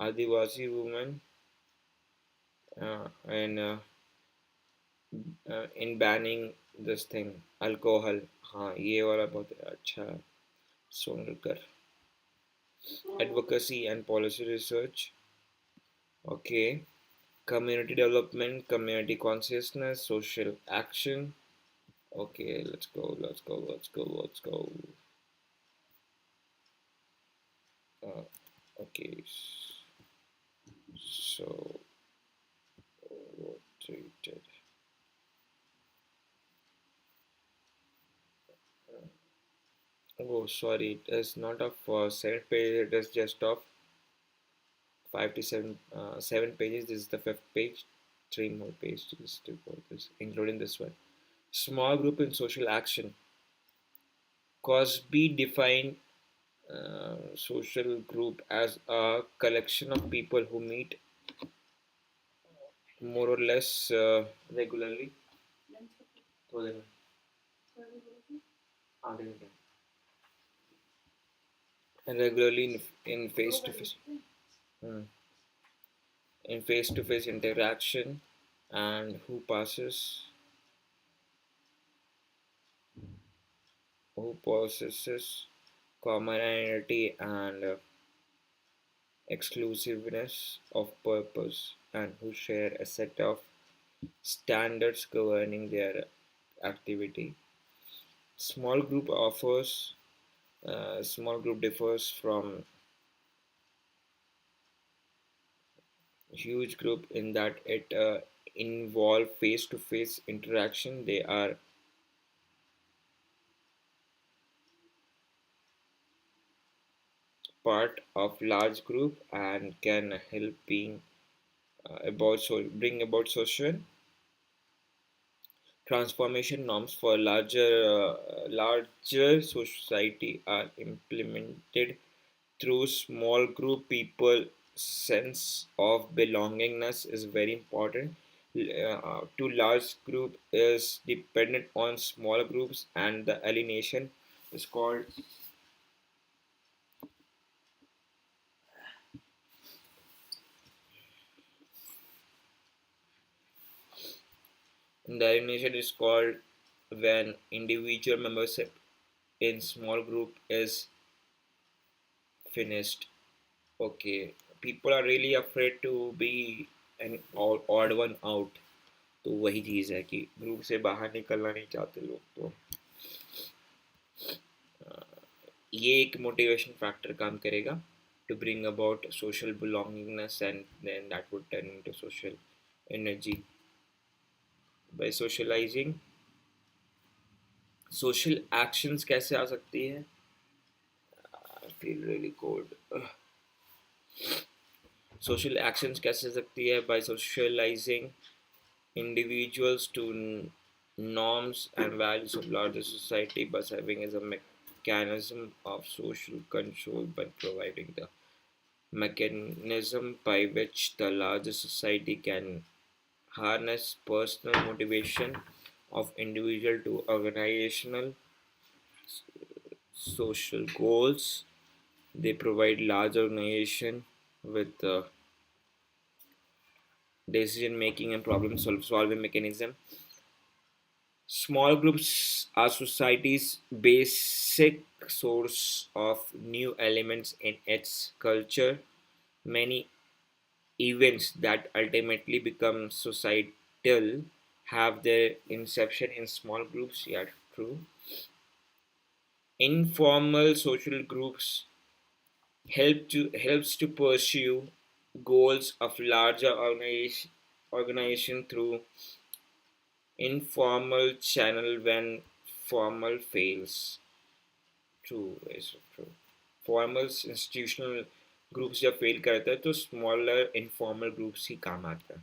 A: Adivasi women and in banning this thing alcohol. हाँ, ये वाला बहुत अच्छा है. सोनलकर. Advocacy and policy research. Okay. Community development, community consciousness, social action. Okay, let's go, let's go, let's go, let's go. Uh, okay, so rotated. Oh, sorry, it is not of 7 pages, it is just of 5 to 7, 7 pages. This is the fifth page. Three more pages to go this, including this one. Small group in social action. Cosby defined social group as a collection of people who meet more or less regularly. And regularly in face-to-face in face-to-face interaction, and who possesses commonality and exclusiveness of purpose, and who share a set of standards governing their activity. Small group offers Small group differs from huge group in that it involve face-to-face interaction. They are part of large group and can help bring about social transformation. Norms for larger society are implemented through small group. People sense of belongingness is very important. To large group is dependent on small groups, and the alienation is called the alienation is called when individual membership in small group is finished. Okay, people are really afraid to be an odd one out. तो वही चीज़ है कि group से बाहर निकलना नहीं चाहते लोग. तो ये एक मोटिवेशन फैक्टर काम करेगा to bring about social belongingness, and then that would turn into social energy. By socializing, social actions कैसे आ सकती है? I feel really cold. Social actions कैसे आ सकती है? By socializing individuals to norms and values of larger society, by serving as a mechanism of social control, by providing the mechanism by which the larger society can harness personal motivation of individual to organizational social goals. They provide large organization with decision making and problem solving mechanism. Small groups are society's basic source of new elements in its culture. Many events that ultimately become societal have their inception in small groups. Yeah, true. Informal social groups helps to pursue goals of larger organization through informal channel when formal fails. True, is true. Formal institutional groups जब fail करता है तो smaller informal groups ही काम आता है.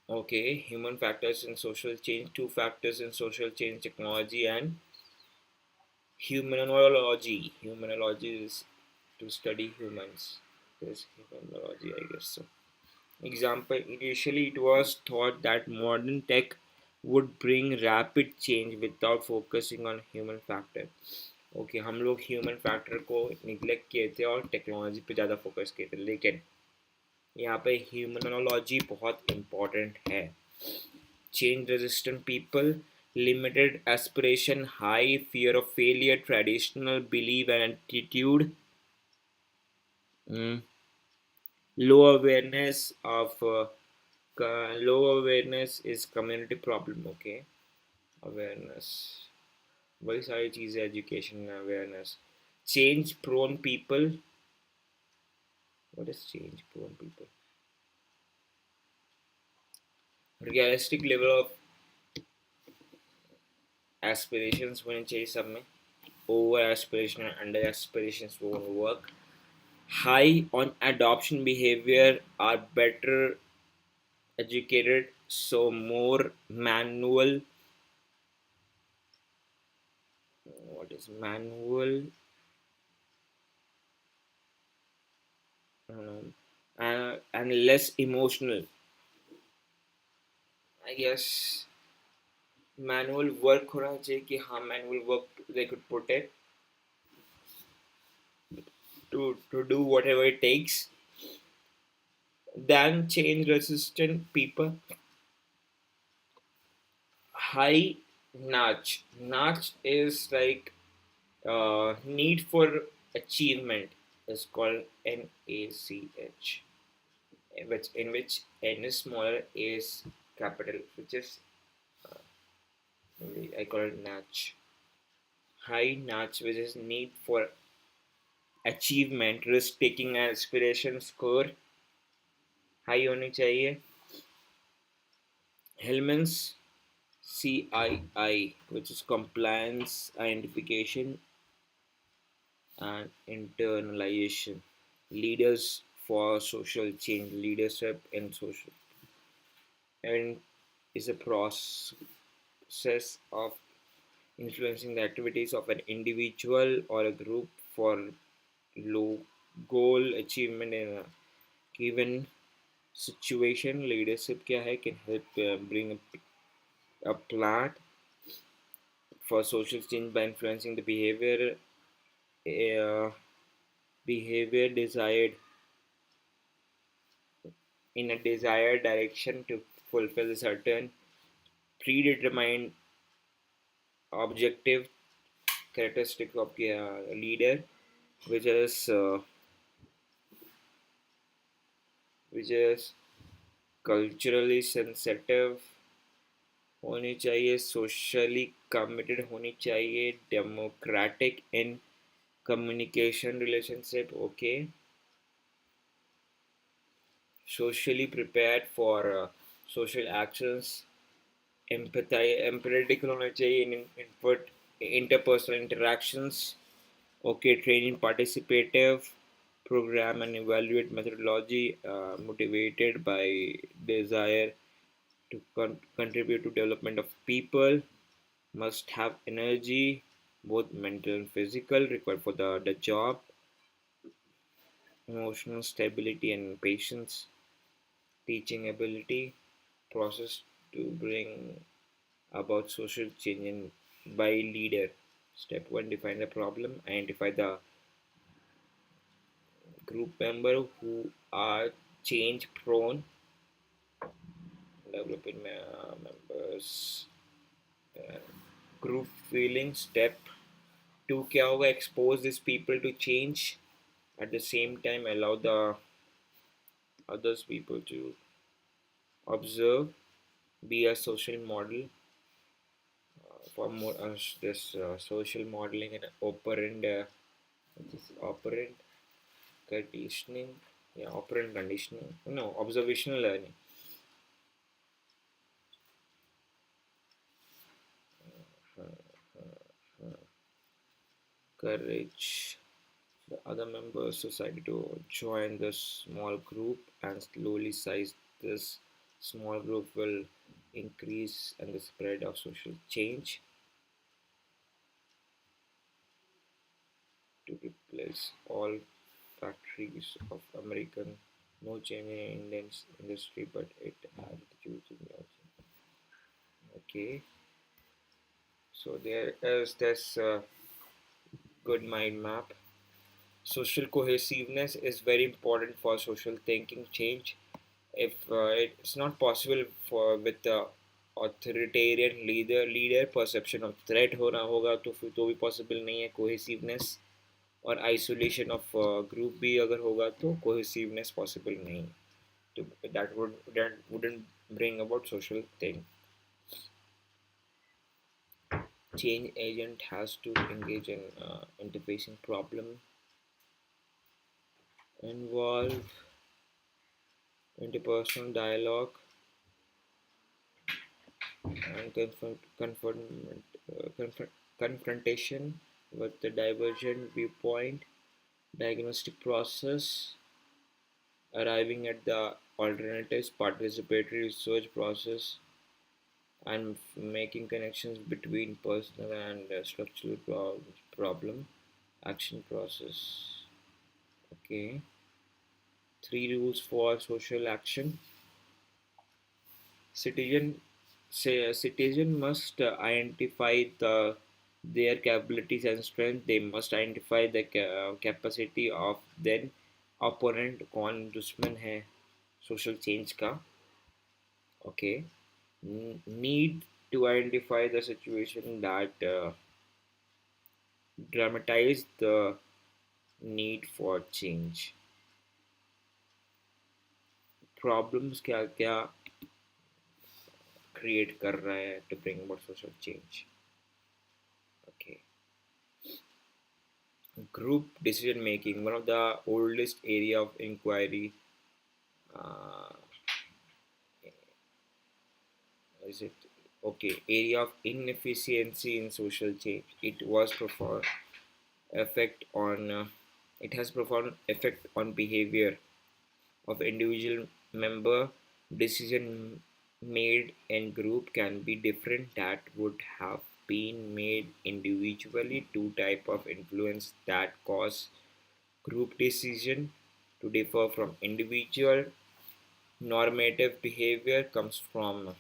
A: Okay, human factors in social change, two factors in social change, technology and humanology. Humanology is to study humans. There's humanology, I guess so. Example, initially it was thought that modern tech would bring rapid change without focusing on human factor. Okay हम लोग human factor को neglect किए थे और technology पे ज़्यादा focus किए थे, लेकिन यहाँ पे ह्यूमनोलॉजी बहुत इम्पोर्टेंट है. Change resistant people, limited aspiration, high fear of failure, traditional belief and attitude, mm, low awareness of low awareness is community problem. Okay, awareness, वही सारी चीज़ें, education awareness. Change prone people, what is change prone people? Realistic level of aspirations होने चाहिए सब में. Over aspiration and under aspirations won't work. High on adoption behavior are better educated, so more manual. What is manual? And less emotional. I guess manual work होना चाहिए कि हाँ manual work they could put it to do whatever it takes. Than change resistant people. High notch. Notch is like need for achievement is called NACH, in which N is smaller, A is capital, which is I call it notch. High notch, which is need for achievement, risk taking and aspiration score high होनी चाहिए. Hellman's CII, which is compliance, identification, and internalization. Leaders for social change, leadership in social, and is a process of influencing the activities of an individual or a group for low goal achievement in a given situation. Leadership क्या है, can help bring a plan for social change by influencing the uh, behavior desired in a desired direction to fulfill a certain predetermined objective. Characteristic of a leader, which is uh, which is culturally sensitive होनी चाहिए, socially committed होनी चाहिए, democratic in communication relationship. Okay, socially prepared for social actions, empathetic होना चाहिए in input interpersonal interactions. Okay, training participative program and evaluate methodology, motivated by desire to contribute to development of people, must have energy, both mental and physical, required for the job, emotional stability and patience, teaching ability, process to bring about social change by leader. Step 1, define the problem, identify the group member who are change prone, developing members, uh, group feeling. Step 2 क्या होगा, expose these people to change, at the same time allow the others people to observe, be a social model for more this social modeling and operant operant conditioning. Yeah, operant conditioning, no, observational learning. Courage the other members society to join this small group and slowly size this Small group will increase and the spread of social change to replace all factories of American. No change in Indian industry, but it had huge also. Okay, so there is this good mind map. Social cohesiveness is very important for social thinking change. If it's not possible for with the authoritarian leader perception of threat होना होगा तो फिर तो भी possible नहीं है cohesiveness. और isolation of group भी अगर होगा तो cohesiveness possible नहीं. तो that wouldn't bring about social thing. Change agent has to engage in interfacing problem, involve interpersonal dialogue, and confrontation with the divergent viewpoint, diagnostic process, arriving at the alternatives, participatory research process, and making connections between personal and structural problem, action process. Okay, three rules for social action. Citizen say a citizen must identify their capabilities and strength. They must identify the capacity of then opponent कौन दुश्मन है social change का. Okay, need to identify the situation that dramatize the need for change. Problems क्या क्या create कर रहा है to bring about social change. Okay. Group decision making, one of the oldest area of inquiry. uh, is it okay? Area of inefficiency in social change. It was profound effect on it has profound effect on behavior of individual member. Decision made in group can be different that would have been made individually. Two type of influence that cause group decision to differ from individual. Normative behavior comes from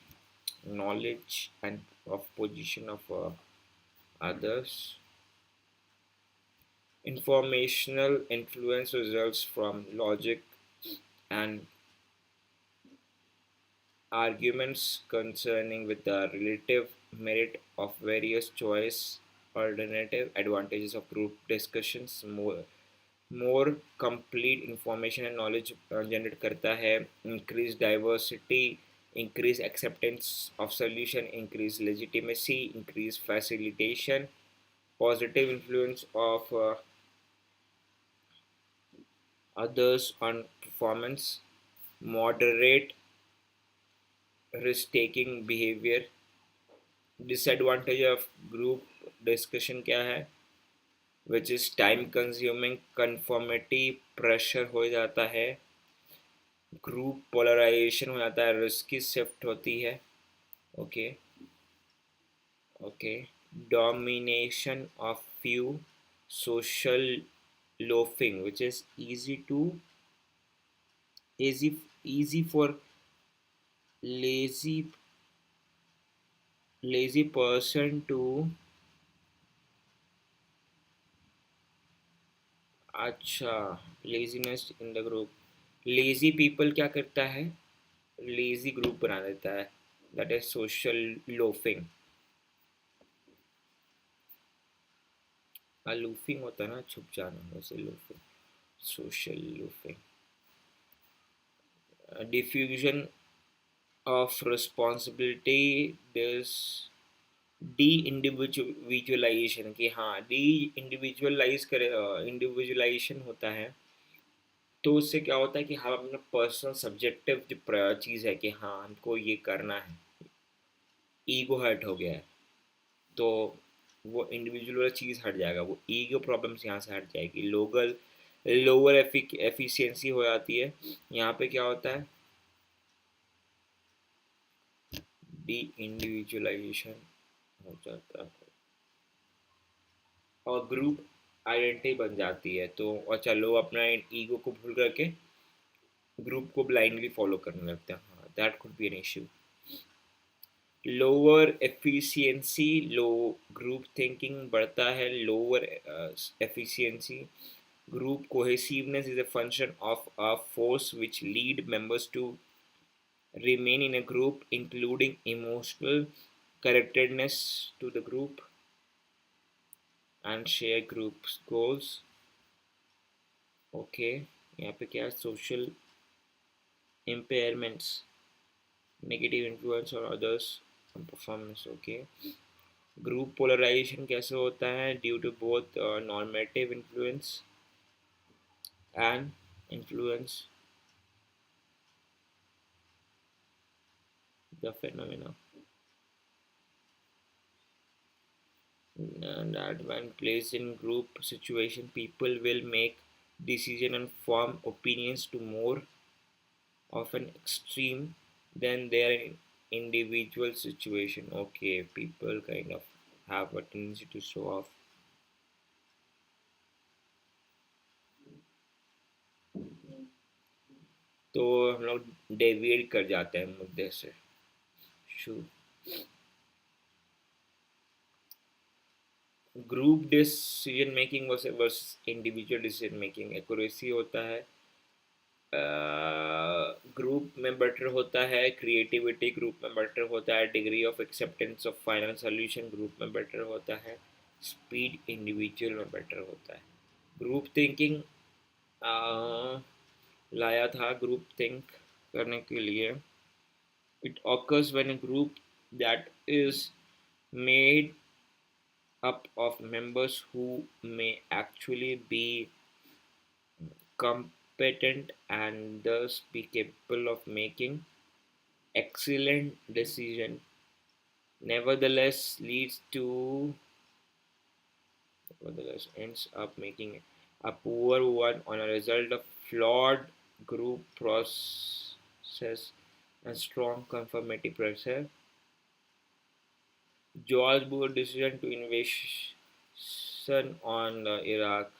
A: knowledge and of position of others. Informational influence results from logic and arguments concerning with the relative merit of various choice. Alternative advantages of group discussions, more complete information and knowledge generate करता है. Increase diversity, increase acceptance of solution, increase legitimacy, increase facilitation. Positive influence of others on performance, moderate risk taking behavior. Disadvantage of group discussion क्या है, which is time consuming, conformity pressure हो जाता है, group polarisation हो जाता है, risk की shift होती है. Okay okay domination of few, social loafing, which is easy for lazy person to. अच्छा, laziness in the group. Lazy people क्या करता है, लेजी ग्रुप बना देता है. That is social loafing. Loafing होता है ना, छुप जाना, वैसे loafing. Social loafing. Diffusion of responsibility. This deindividualization, कि हाँ डी इंडिविजुअलाइज करे, इंडिविजुअलाइजेशन होता है. तो उससे क्या होता है कि हम अपना पर्सनल सब्जेक्टिव जो चीज़ है कि हाँ हमको ये करना है, ईगो हर्ट हो गया है, तो वो इंडिविजुअल वाला चीज़ हट जाएगा, वो ईगो प्रॉब्लम्स यहाँ से हट जाएगी. लोअर एफिशिएंसी हो जाती है. यहाँ पे क्या होता है, डी इंडिविजुअलाइजेशन हो जाता है और ग्रुप आइडेंटिटी बन जाती है। तो अच्छा, लोग अपना ईगो को भूल करके ग्रुप को ब्लाइंडली फॉलो करने लगते हैं। हाँ, that could be an issue. Lower efficiency, low group thinking बढ़ता है। Lower efficiency, group cohesiveness is a function of a force which lead members to remain in a group, including emotional connectedness to the group and share group goals. Okay, यहाँ पे क्या, social impairments, negative influence और others performance. Okay, group polarisation कैसे होता है? Due to both normative influence and influence the phenomena, and that when placed in group situation, people will make decision and form opinions to more often extreme than their individual situation. Okay, people kind of have a tendency to show off. तो हम लोग deviate कर जाते हैं मुद्दे से। शू, group decision making versus individual decision making, accuracy होता है, ग्रुप में बेटर होता है, क्रिएटिविटी ग्रुप में बेटर होता है, degree of acceptance of final solution group में बेटर होता है, स्पीड इंडिविजुअल में बेटर होता है। ग्रुप थिंकिंग लाया था ग्रुप थिंक करने के लिए। It occurs when a group that is made up of members who may actually be competent and thus be capable of making excellent decision, nevertheless leads to nevertheless ends up making a poor one on a result of flawed group process and strong conformity pressure. George Bush decision to invasion on Iraq,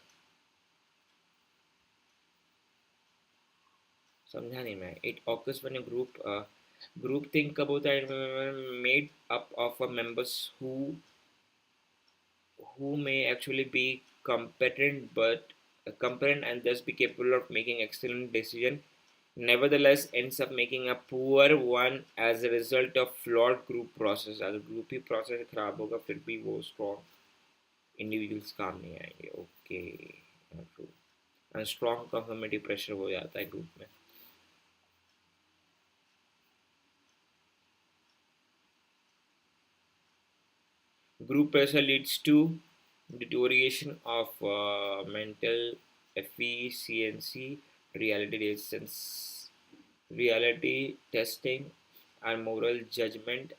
A: समझा नहीं मैं। It occurs when a group think कब होता है? Made up of a members who may actually be competent but competent and thus be capable of making excellent decision, nevertheless ends up making a poor one as a result of flawed group process। अगर group ही process खराब होगा फिर भी वो strong individuals काम नहीं आएंगे। Okay, true. Strong confirmative pressure हो जाता है ग्रुप में। Group pressure leads to deterioration of mental efficiency, reality resistance, reality testing, and moral judgment.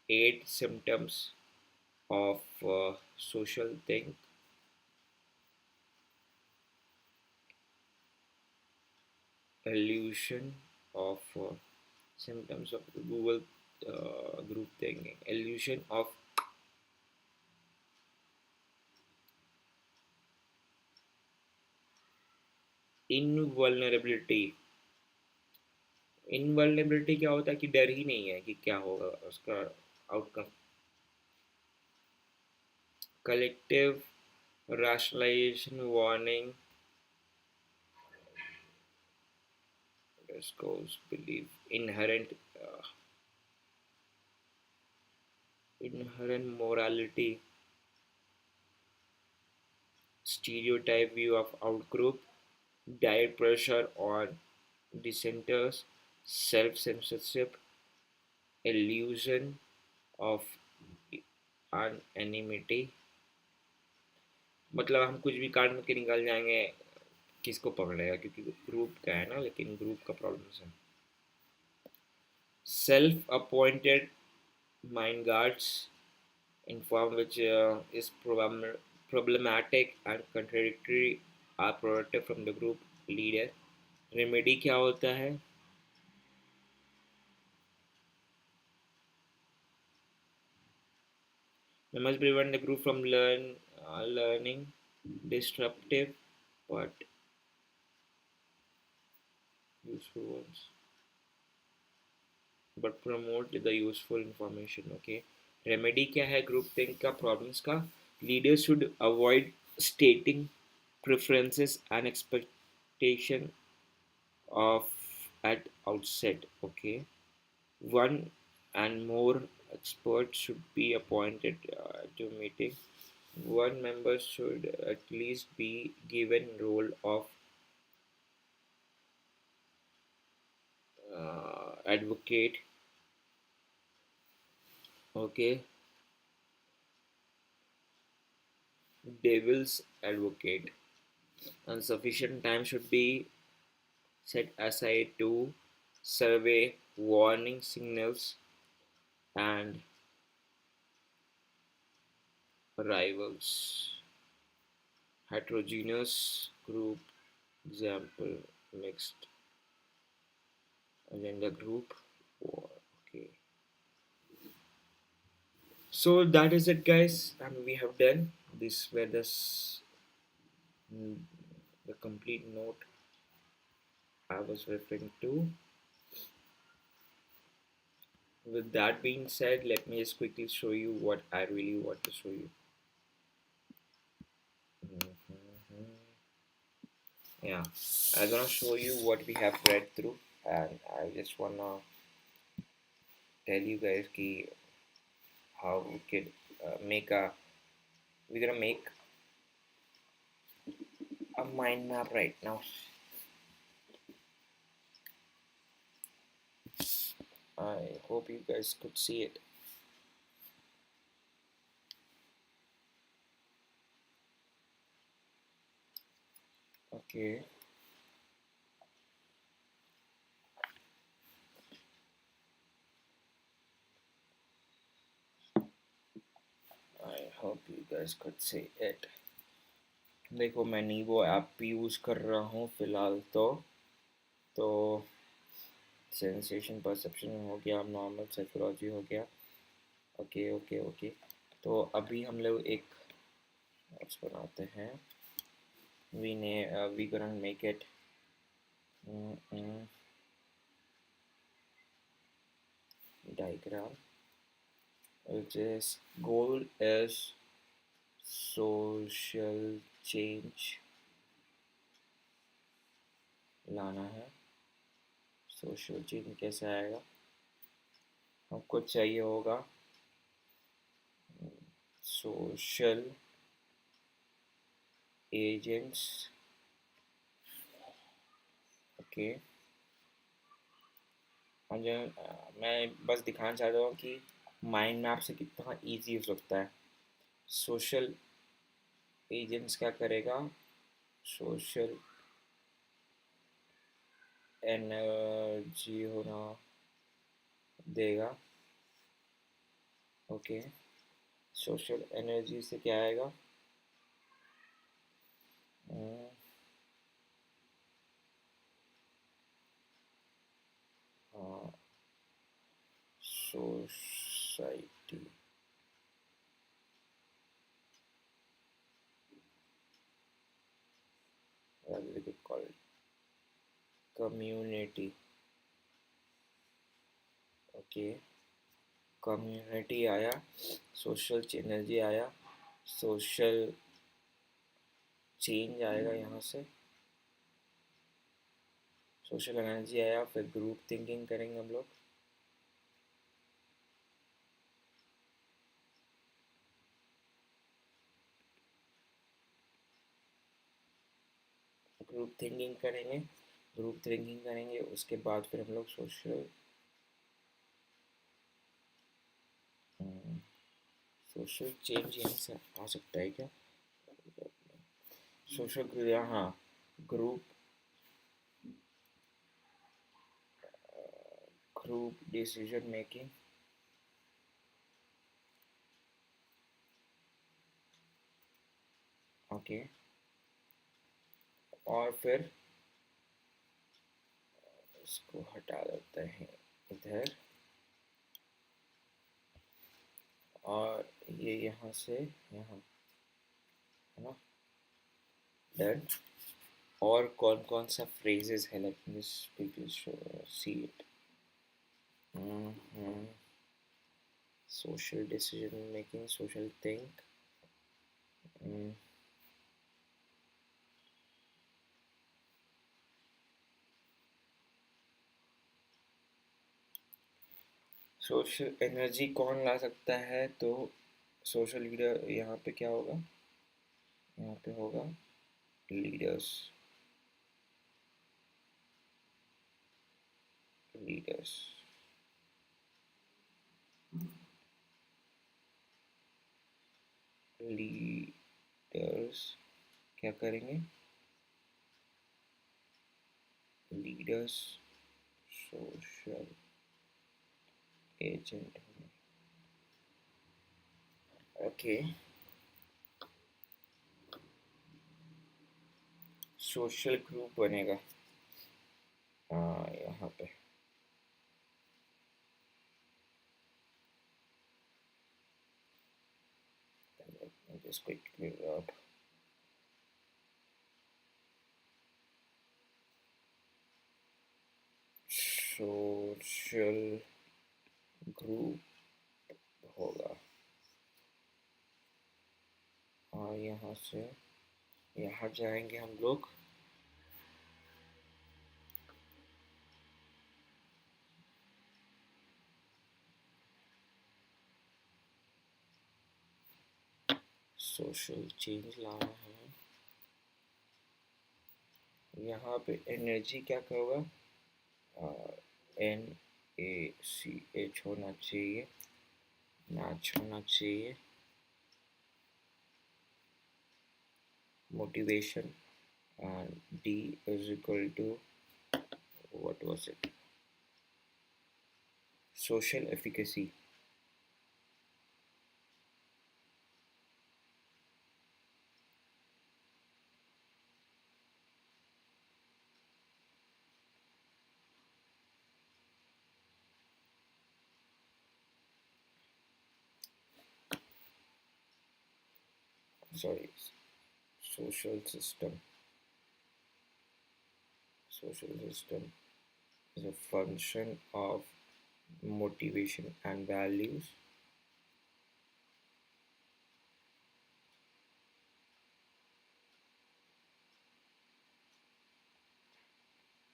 A: 8 symptoms of social think. Illusion of symptoms of Google group thinking. Illusion of invulnerability। इनवल्नेबिलिटी क्या होता है कि डर ही नहीं है कि क्या होगा उसका outcome. Collective rationalization warning, discourse belief, inherent morality, stereotype view of outgroup, diet pressure on dissenters, self censorship, illusion of anonymity। मतलब हम कुछ भी काट के निकल जाएंगे, किसको पकड़ेगा? क्योंकि ग्रुप का है ना, लेकिन ग्रुप का प्रॉब्लम है। Self appointed mind guards, inform which is problematic and contradictory are protected from the group leader। Remedy क्या होता है? We must prevent the group from learning disruptive but useful ones, but promote the useful information. Okay, remedy क्या है group think का problems का? Leaders should avoid stating preferences and expectation of at outset. Okay, one and more experts should be appointed to meeting. One member should at least be given role of advocate. Okay, devil's advocate, and sufficient time should be set aside to survey warning signals and arrivals. Heterogeneous group, example mixed agenda group. Okay, so that is it, guys, and we have done this. Were the complete note I was referring to. With that being said, let me just quickly show you what I really want to show you. Yeah, I'm gonna show you what we have read through, and I just wanna tell you guys ki how we could make a we're gonna make a mind map right now. I hope you guys could see it. Okay. I hope you guys could see it. देखो मैं नीवो app use कर रहा हूँ फ़िलहाल तो sensation perception हो गया, normal psychology हो गया. Okay okay okay. तो अभी हम लोग एक नोट्स बनाते हैं. we gonna make it diagram, which is goal is social change लाना है. सोशल चेंज कैसे आएगा? आपको चाहिए होगा सोशल एजेंट्स. ओके, मैं बस दिखाना चाहता हूँ कि माइंड मैप से कितना इजी हो सकता है. सोशल एजेंट्स क्या करेगा? सोशल एनर्जी होना देगा. ओके, सोशल एनर्जी से क्या आएगा? Society. we could call it community. Okay, community आया, सोशल एनर्जी आया, सोशल चेंज आएगा यहाँ से, सोशल एनर्जी आया, फिर ग्रुप थिंकिंग करेंगे हम लोग. ग्रुप थिंकिंग करेंगे उसके बाद फिर हम लोग सोशल चेंज यहाँ से आ सकता है क्या? सोशल, हाँ, ग्रुप डिसीजन मेकिंग. ओके, और फिर इसको हटा देते हैं इधर. और ये यहाँ से यहाँ, है ना, डन। और कौन कौन सा फ्रेजेस है, let me see it. Social decision making, social think, social energy कौन ला सकता है, तो सोशल लीडर यहाँ पे क्या होगा, यहाँ पे होगा लीडर्स, लीडर्स, लीडर्स क्या करेंगे, leaders social agent. Okay, social group बनेगा यहाँ पे। just quickly up social group होगा, और यहाँ से यहाँ जाएंगे हम लोग। सोशल चेंज लाना है, यहाँ पे एनर्जी क्या होगा, NACH होना चाहिए, नाच होना चाहिए, motivation, and D is equal to, what was it, social efficacy. Sorry, social system. Social system is a function of motivation and values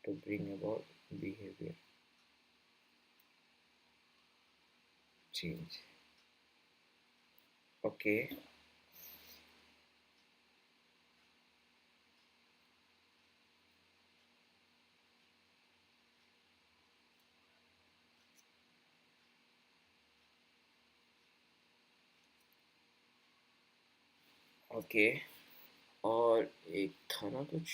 A: to bring about behavior change. Okay, okay, और एक था ना कुछ,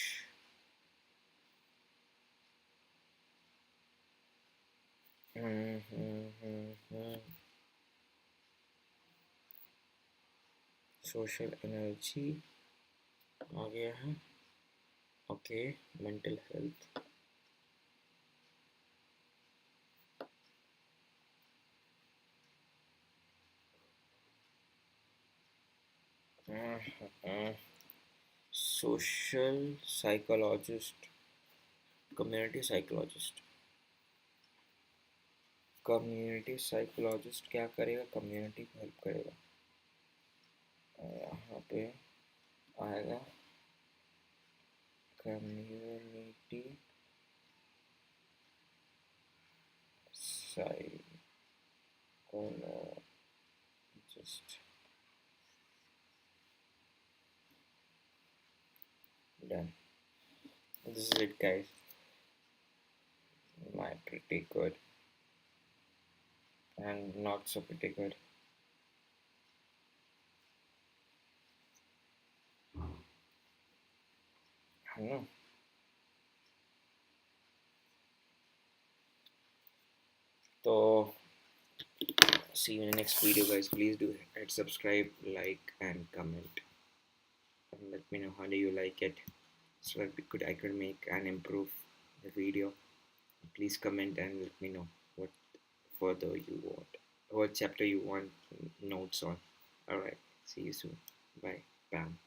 A: सोशल एनर्जी आ गया है। Okay, mental health, social psychologist, community psychologist. Community psychologist क्या करेगा, community को हेल्प करेगा। यहाँ पे आएगा community psychologist, done. This is it, guys. My pretty good and not so pretty good. I know. So see you in the next video, guys. Please do hit subscribe, like, and comment, and let me know how do you like it, so that I could make and improve the video. Please comment and let me know what further you want. what chapter you want notes on. All right. See you soon. Bye. Bam.